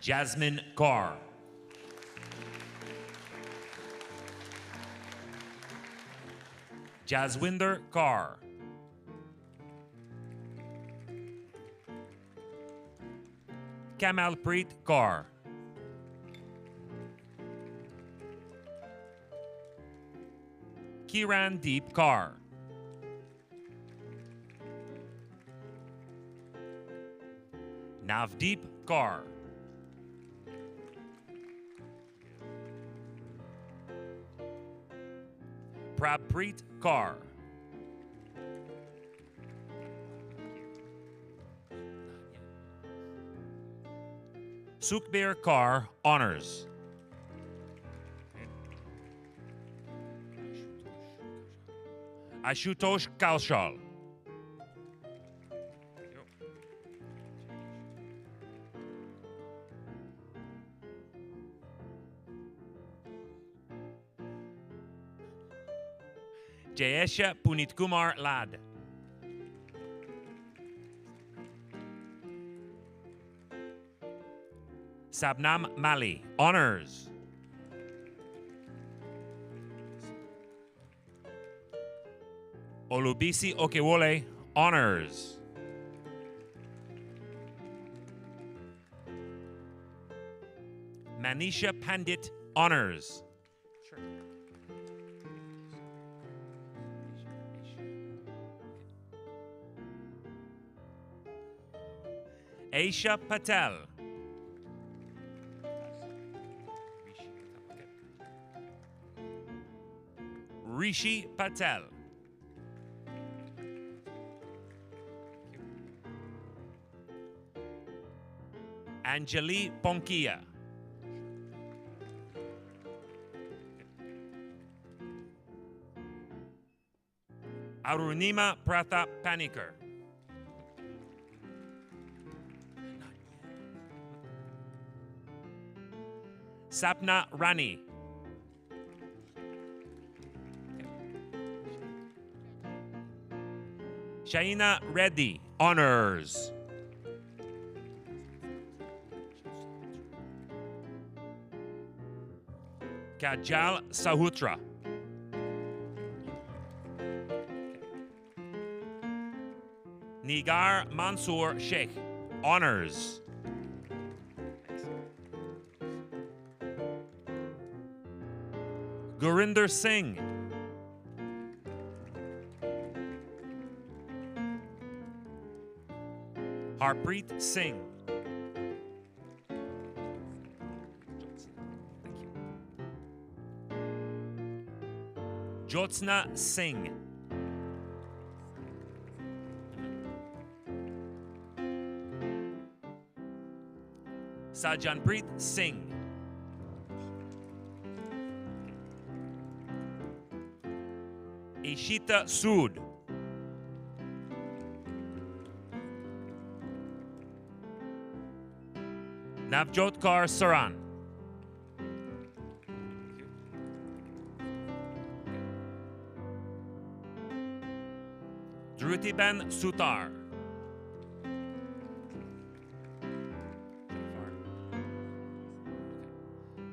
Jasmine Kaur. Jaswinder Kaur. Kamalpreet Kaur. Kirandeep Kaur. Navdeep Kaur. Prabpreet Kaur. Sukhbir Kaur Honors. Ashutosh Kaushal. Jayesha Punit Kumar Lad. Sabnam Mali. Honors. Olubisi Okewole. Honors. Manisha Pandit. Honors. Aisha Patel. Rishi Patel. Angeli Ponquilla. Arunima Pratap Paniker. Sapna Rani. Shaina Reddy, honors. Kajal Sahutra. Nigar Mansoor Sheikh, honors. Gurinder Singh. Harpreet Singh. Jyotsna Singh. Sajanpreet Singh. Ishita Sood. Navjot Kaur Saran. Drutiben Sutar.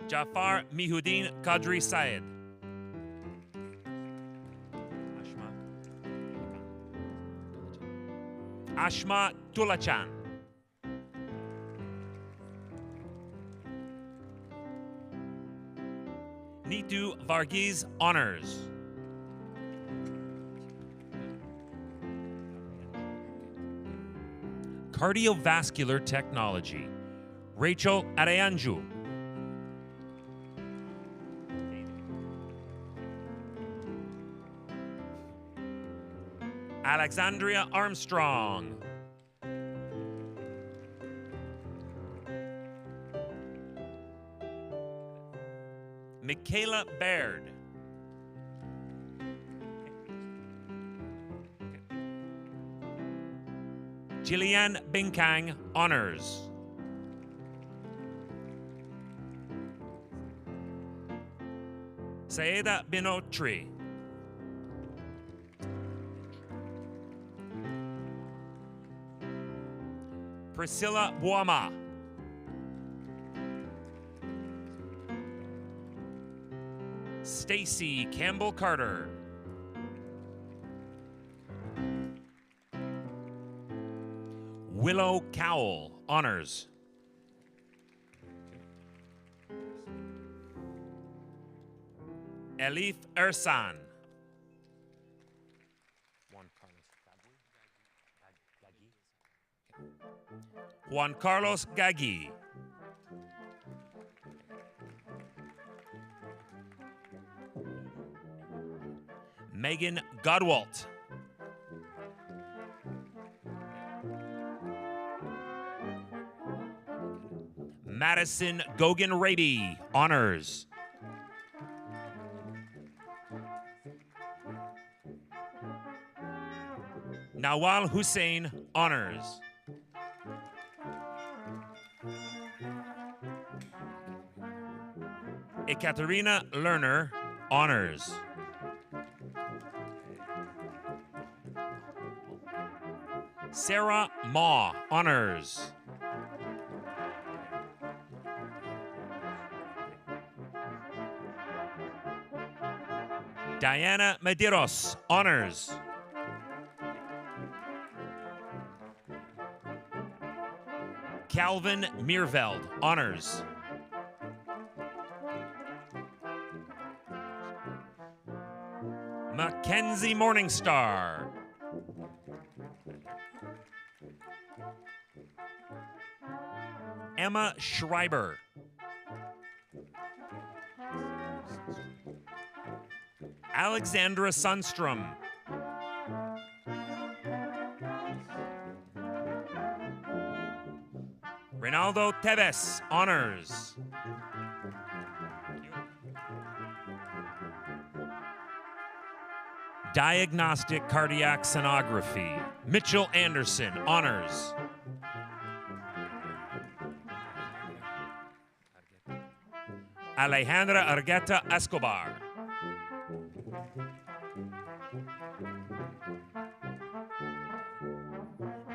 Jafar Mihuddin Qadri Syed. Ashma Tulachan. Nitu Varghese, honors. Cardiovascular Technology, Rachel Adeyanju. Alexandria Armstrong. Michaela Baird. Jillian Binkang, honors. Saeda Binotri. Priscilla Boama. Stacy Campbell Carter. Willow Cowell, honors. Elif Ersan. Juan Carlos Gaggi. Megan Godwalt. Madison Gogan Raby, honors. Nawal Hussein, honors. Ekaterina Lerner, honors. Sarah Ma, honors. Diana Medeiros, honors. Calvin Meerveld, honors. Mackenzie Morningstar. Emma Schreiber. Alexandra Sundstrom. Reynaldo Teves, honors. Diagnostic Cardiac Sonography, Mitchell Anderson, honors. Alejandra Argueta Escobar.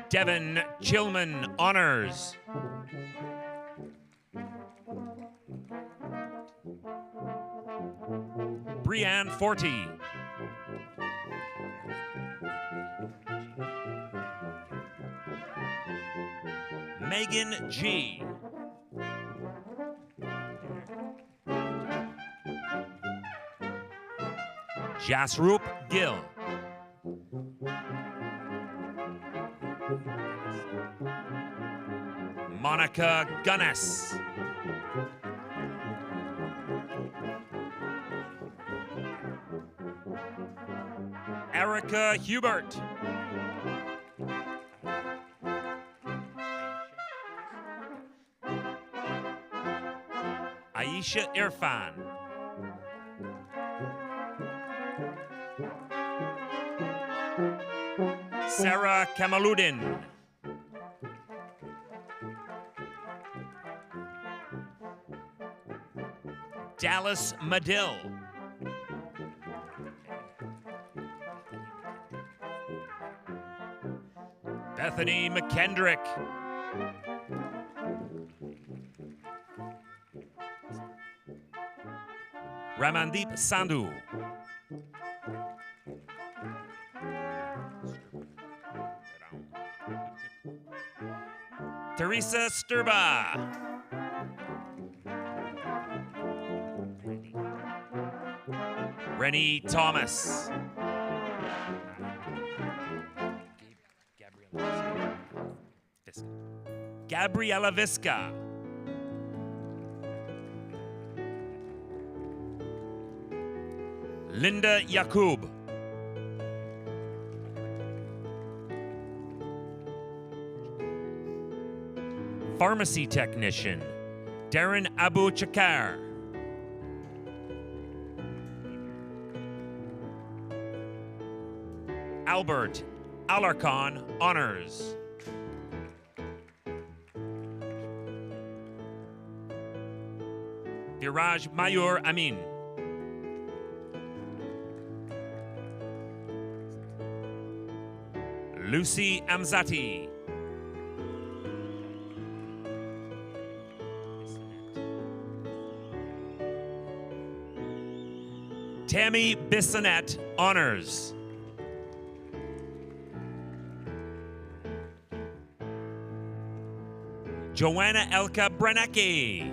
Devin Chilman, honors. Brianne Forty. Megan G. Jasroop Gill. Monica Gunnes. Erica Hubert. Aisha Irfan. Sarah Kamaluddin. Dallas Medill. Bethany McKendrick. Ramandeep Sandhu. Teresa Sturba. Rennie Thomas. Gabriela Visca. Linda Yakub. Pharmacy technician, Darren Abu Chakar. Albert Alarcon, honors. Viraj Mayur Amin. Lucy Amzati. Tammy Bissonette, honors. Joanna Elka Brenecki.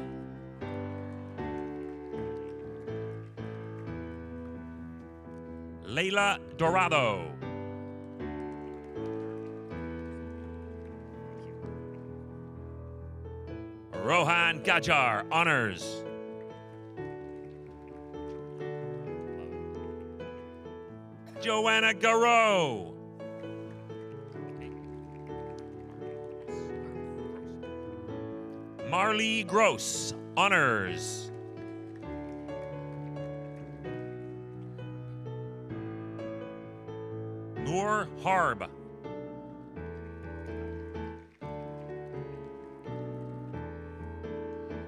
Leila Dorado. Rohan Gajar, honors. Joanna Garreau. Marley Gross, honors. Noor Harb.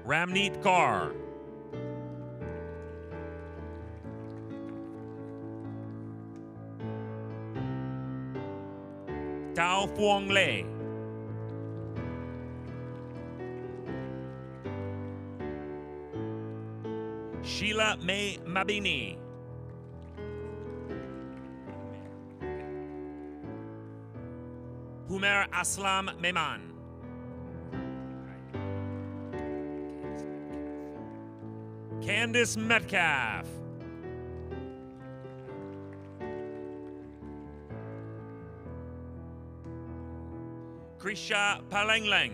Ramneet Kaur. Tao Phuong Le. Sheila May Mabini. Humer Aslam Mehman. Candice Metcalf. Krisha Palengleng.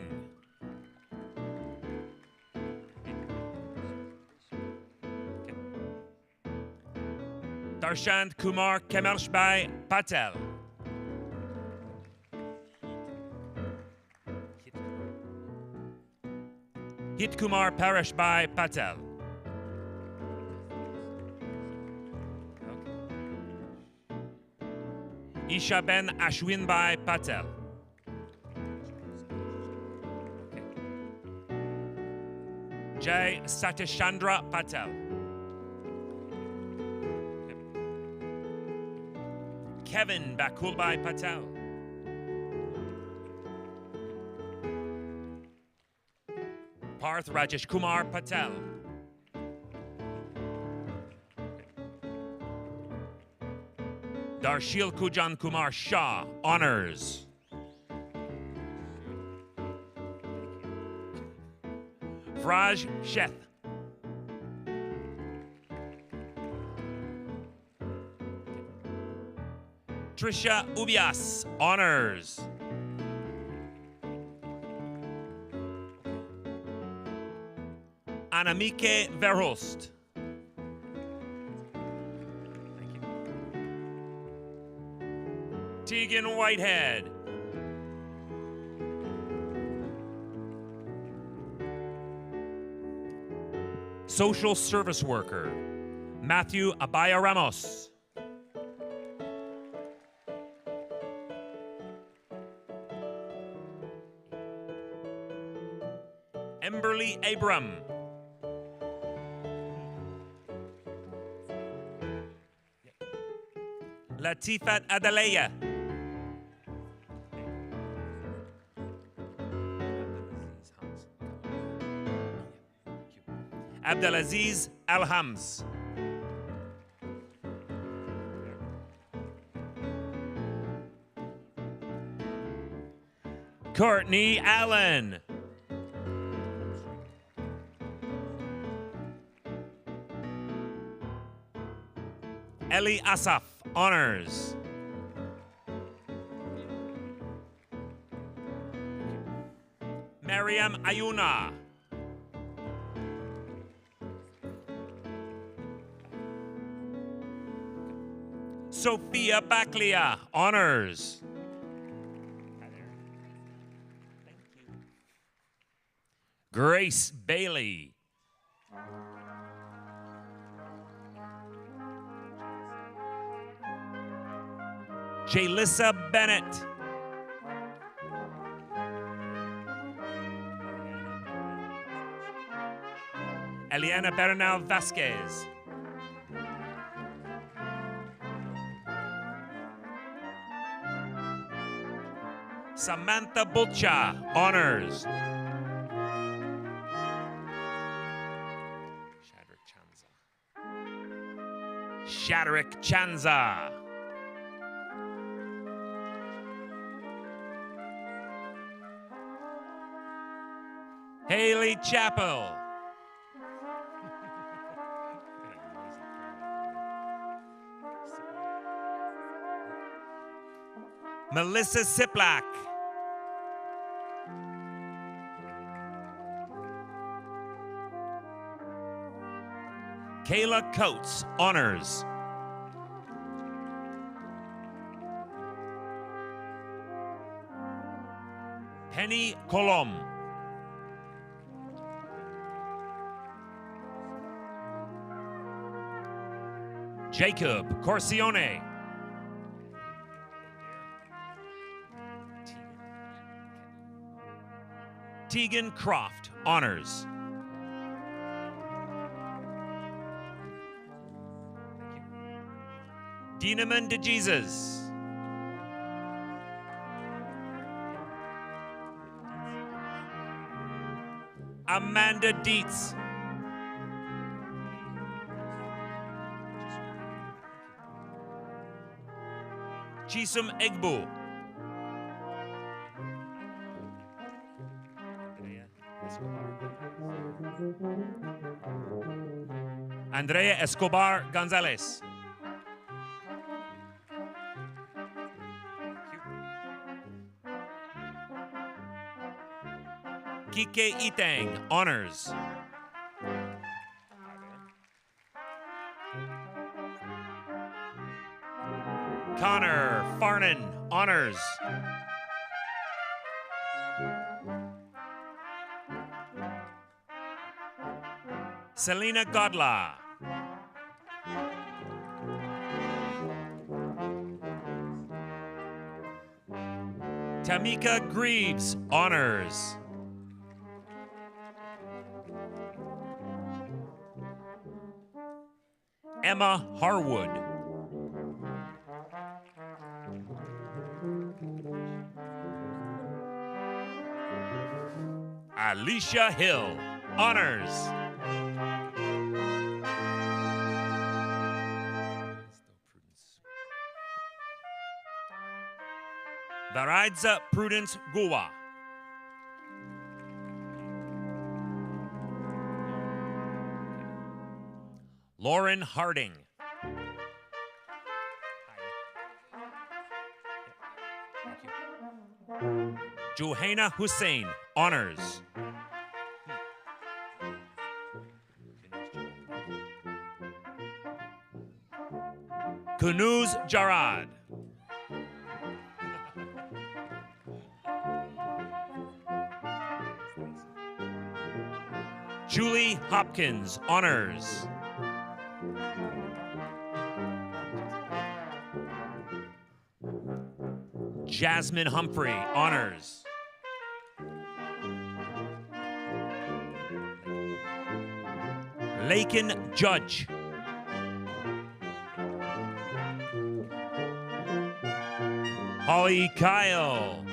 Darshant Kumar Kemelshbai Patel. Hitkumar Parashbhai Patel. Ishaben Ashwinbhai Patel. Jai Satishandra Patel. Kevin Bakulbhai Patel. Parth Rajesh Kumar Patel. Darshil Kujan Kumar Shah, honors. Vraj Sheth. Trisha Ubias, honors. Anamike Verhulst. Tegan Whitehead. Social service worker, Matthew Abaya Ramos. Emberly Abram. Latifat Adaleya. Abdelaziz Alhams. Courtney Allen. Eli Asaf, honors. Mariam Ayuna. Sophia Baclia, honors. Grace Bailey. Jalissa Bennett. Eliana Bernal Vasquez. Samantha Bulcha, honors. Shadrick Chanza. Haley Chappell. Melissa Siplak. Kayla Coates, honors. Penny Colom. Jacob Corsione. Tegan Croft, honors. Dinaman DeJesus. Amanda Dietz. Chisum Egbu. Andrea Escobar Gonzalez. Kike Itang, honors. Connor Farnan, honors. Selena Godla. Tamika Greaves, honors. Emma Harwood. Alicia Hill, honors. Varadza Prudence Guwa. Lauren Harding. Johanna Hussein, honors. Kunuz Jarad. Julie Hopkins, honors. Jasmine Humphrey, honors. Lakin Judge. Holly Kyle.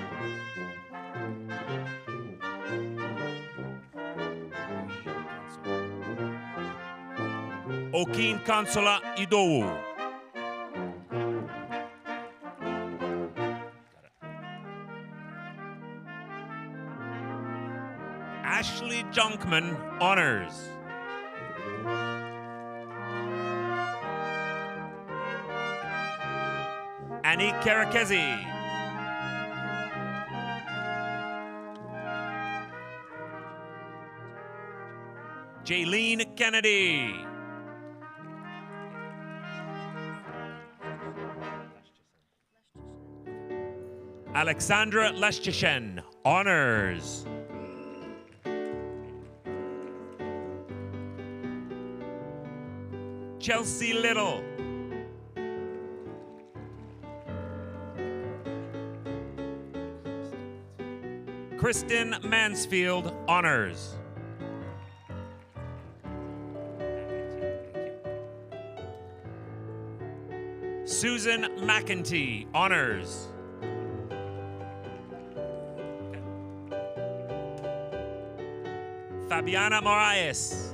Okin Consola Idowu. Ashley Jonkman, honors. Annie Karakezi. Jaylene Kennedy. Alexandra Leschishen, honors. Chelsea Little. Kristen Mansfield, honors. Susan McEntee, honors. Fabiana Moraes.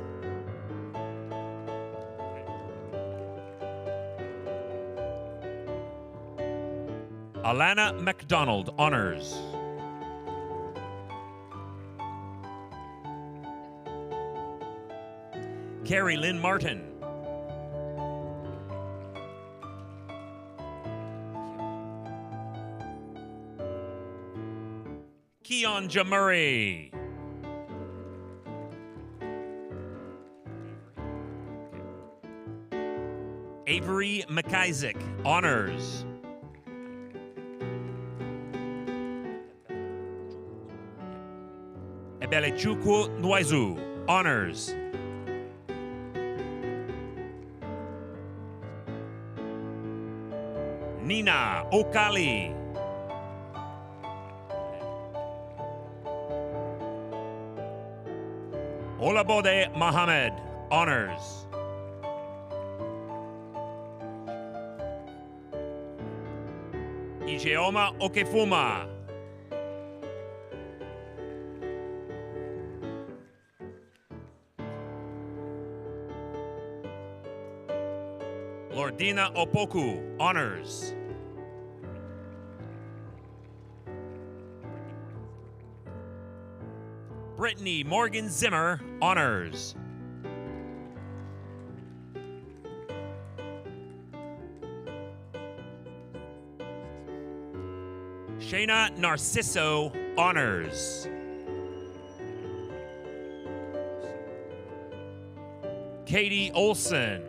Alana McDonald, honors. Carrie Lynn Martin. Keonja Murray. Avery McIsaac, honors. Ebelechukwu Nwaizu, honors. Nina Okali. Olabode Mohammed, honors. Ijeoma Okefuma. Lordina Opoku, honors. Brittany Morgan Zimmer, honors. Shayna Narciso, honors. Katie Olson.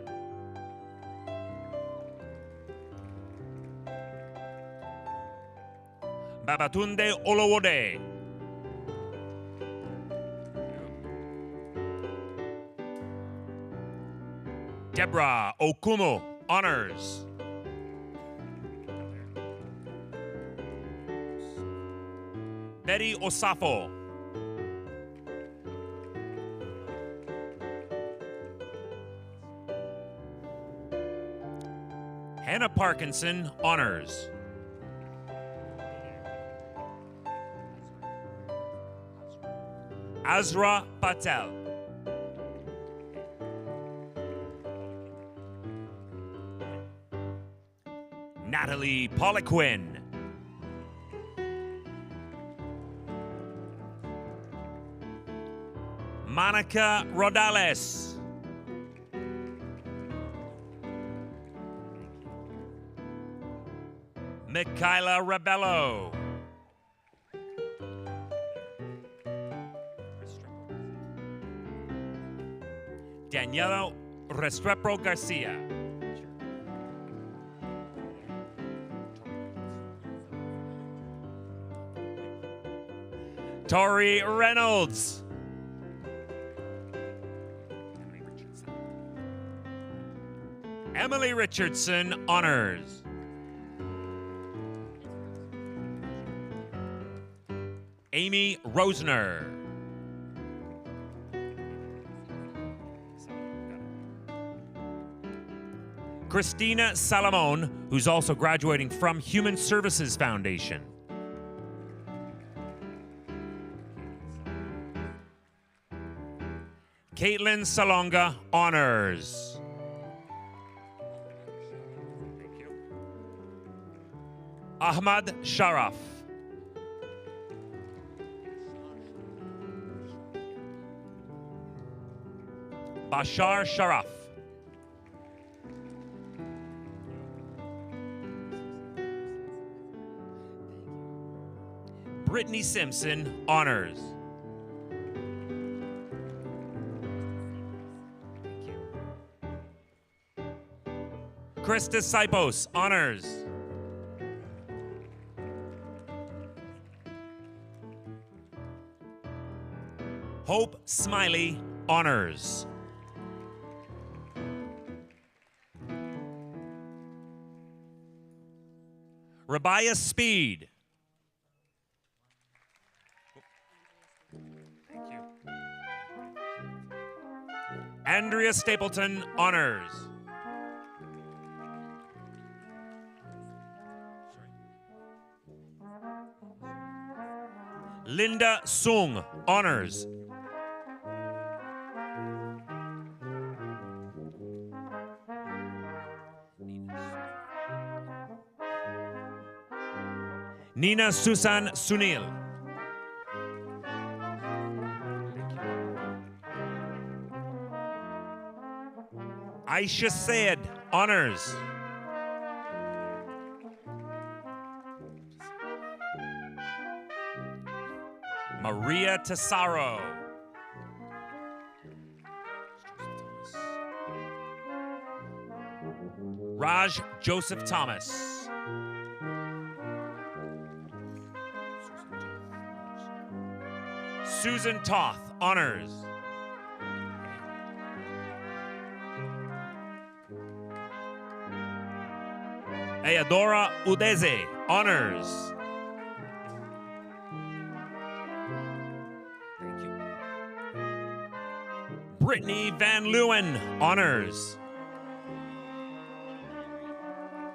Babatunde Olowode. Ibra Okumu, honors. Betty Osafo. Hannah Parkinson, honors. Azra Patel. Natalie Poliquin. Monica Rodales. Michaela Rebello. Daniela Restrepo Garcia. Tori Reynolds. Emily Richardson, honors. Amy Rosner. Christina Salamone, who's also graduating from Human Services Foundation. Caitlin Salonga, honors. Ahmad Sharaf. Bashar Sharaf. Brittany Simpson, honors. Krista Sipos, honors. Hope Smiley, honors. Rabia Speed. Thank you. Andrea Stapleton, honors. Linda Sung, honors. Nina Susan Sunil. Aisha Sayed, honors. Maria Tesaro. Raj Joseph Thomas. Susan Toth, honors. Ayadora Udeze, honors. Thank you. Brittany Van Leeuwen, honors.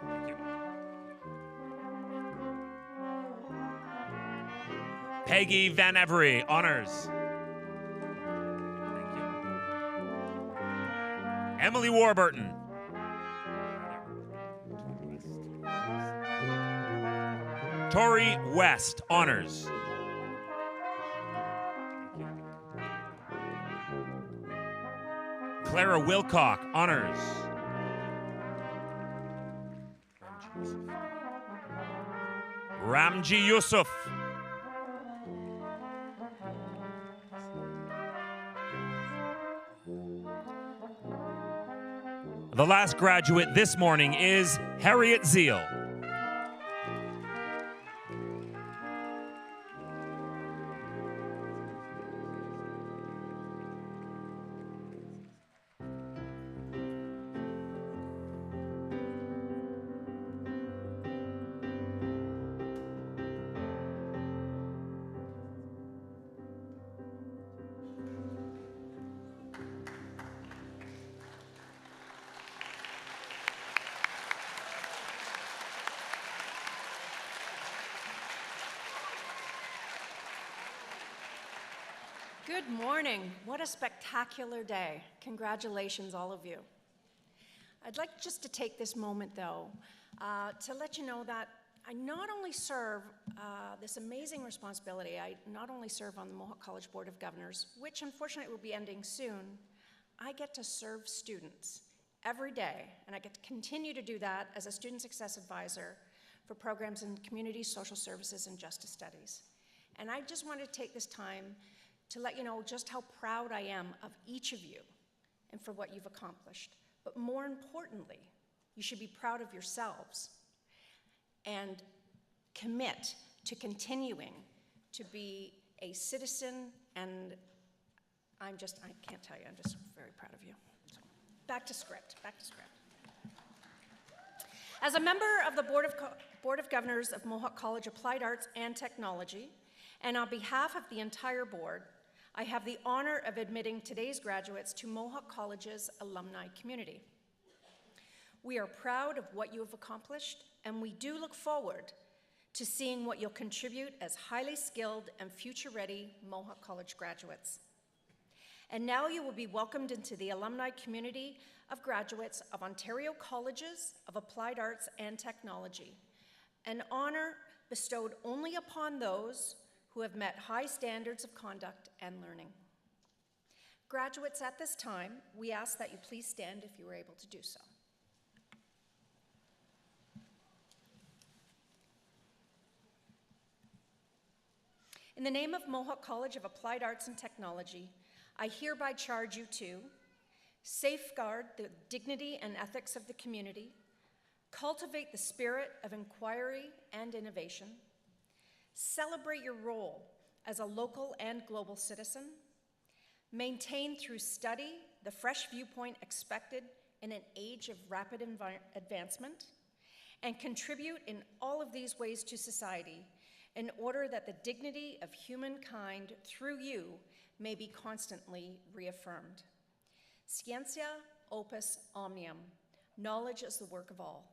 Thank you. Peggy Van Every, honors. Thank you. Emily Warburton. Tori West, honors. Clara Wilcock, honors. Ramji Yusuf. The last graduate this morning is Harriet Zeal. Good morning. What a spectacular day. Congratulations, all of you. I'd like just to take this moment, though, to let you know that I not only serve this amazing responsibility, I not only serve on the Mohawk College Board of Governors, which unfortunately will be ending soon, I get to serve students every day, and I get to continue to do that as a student success advisor for programs in community social services and justice studies. And I just want to take this time to let you know just how proud I am of each of you and for what you've accomplished. But more importantly, you should be proud of yourselves and commit to continuing to be a citizen, and I can't tell you, I'm just very proud of you. So, back to script. As a member of the Board of Governors of Mohawk College Applied Arts and Technology, and on behalf of the entire board, I have the honor of admitting today's graduates to Mohawk College's alumni community. We are proud of what you have accomplished, and we do look forward to seeing what you'll contribute as highly skilled and future-ready Mohawk College graduates. And now you will be welcomed into the alumni community of graduates of Ontario Colleges of Applied Arts and Technology, an honor bestowed only upon those who have met high standards of conduct and learning. Graduates, at this time, we ask that you please stand if you are able to do so. In the name of Mohawk College of Applied Arts and Technology, I hereby charge you to safeguard the dignity and ethics of the community, cultivate the spirit of inquiry and innovation, celebrate your role as a local and global citizen, maintain through study the fresh viewpoint expected in an age of rapid advancement, and contribute in all of these ways to society in order that the dignity of humankind through you may be constantly reaffirmed. Scientia opus omnium. Knowledge is the work of all.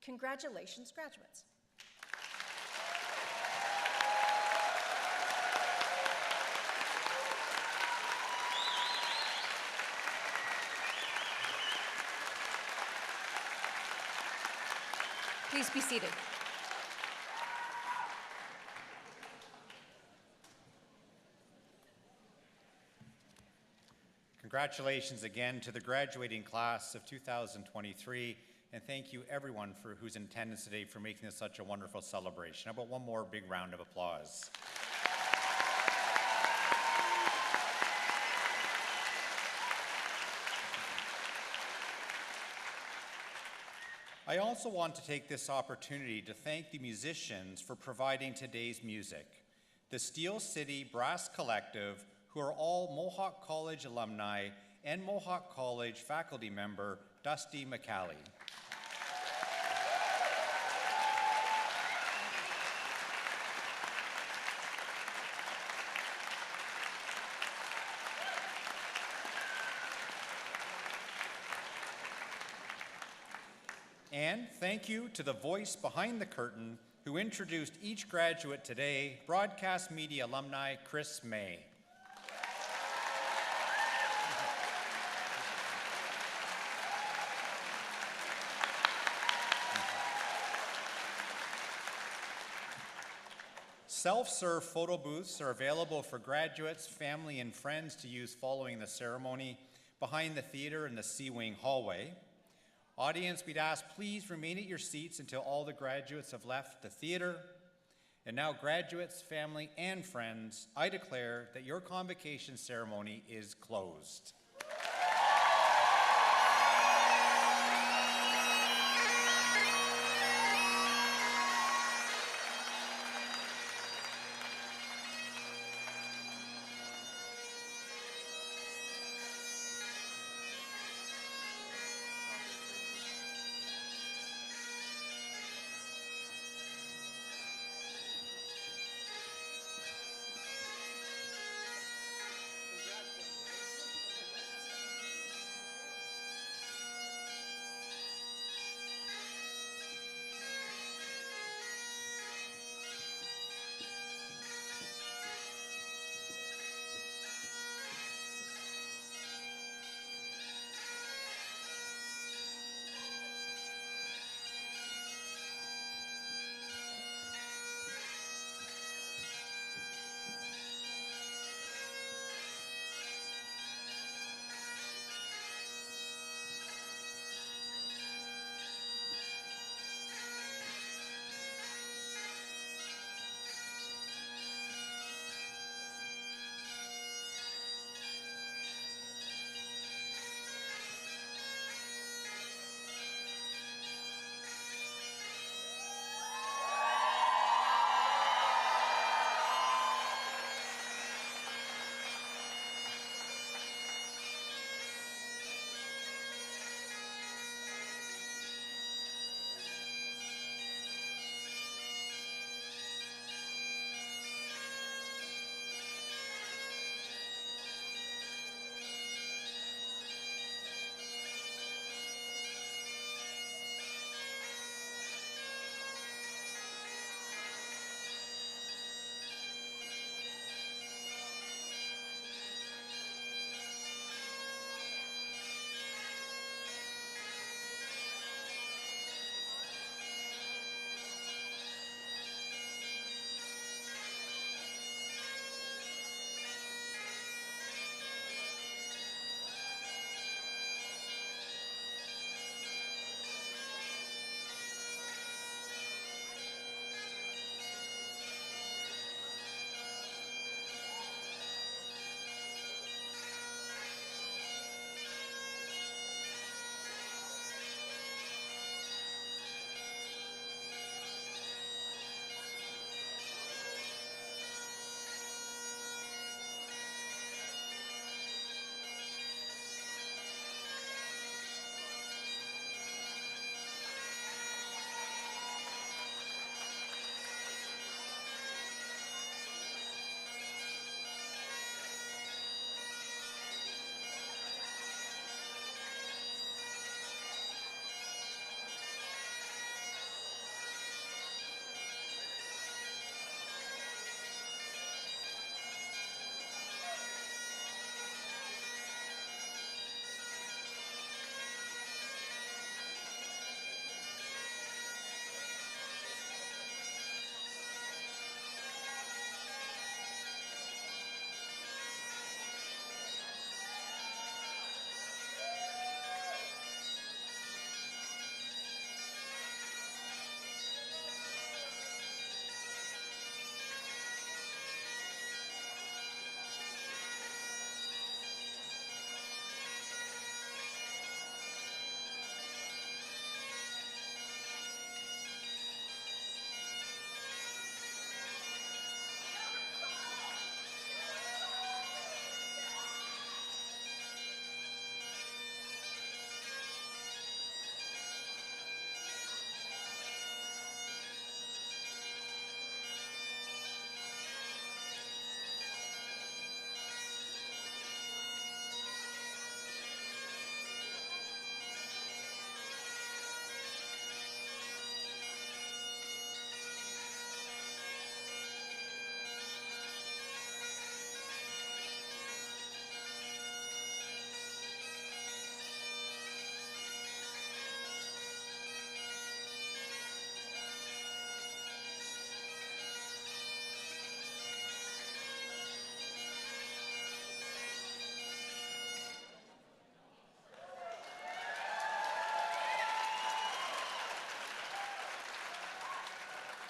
Congratulations, graduates. Please be seated. Congratulations again to the graduating class of 2023, and thank you everyone who's in attendance today for making this such a wonderful celebration. How about one more big round of applause? I also want to take this opportunity to thank the musicians for providing today's music. The Steel City Brass Collective, who are all Mohawk College alumni, and Mohawk College faculty member, Dusty McCallie. And thank you to the voice behind the curtain who introduced each graduate today, broadcast media alumni Chris May. Self-serve photo booths are available for graduates, family, and friends to use following the ceremony behind the theater in the C-Wing hallway. Audience, we'd ask please remain at your seats until all the graduates have left the theater. And now, graduates, family, and friends, I declare that your convocation ceremony is closed.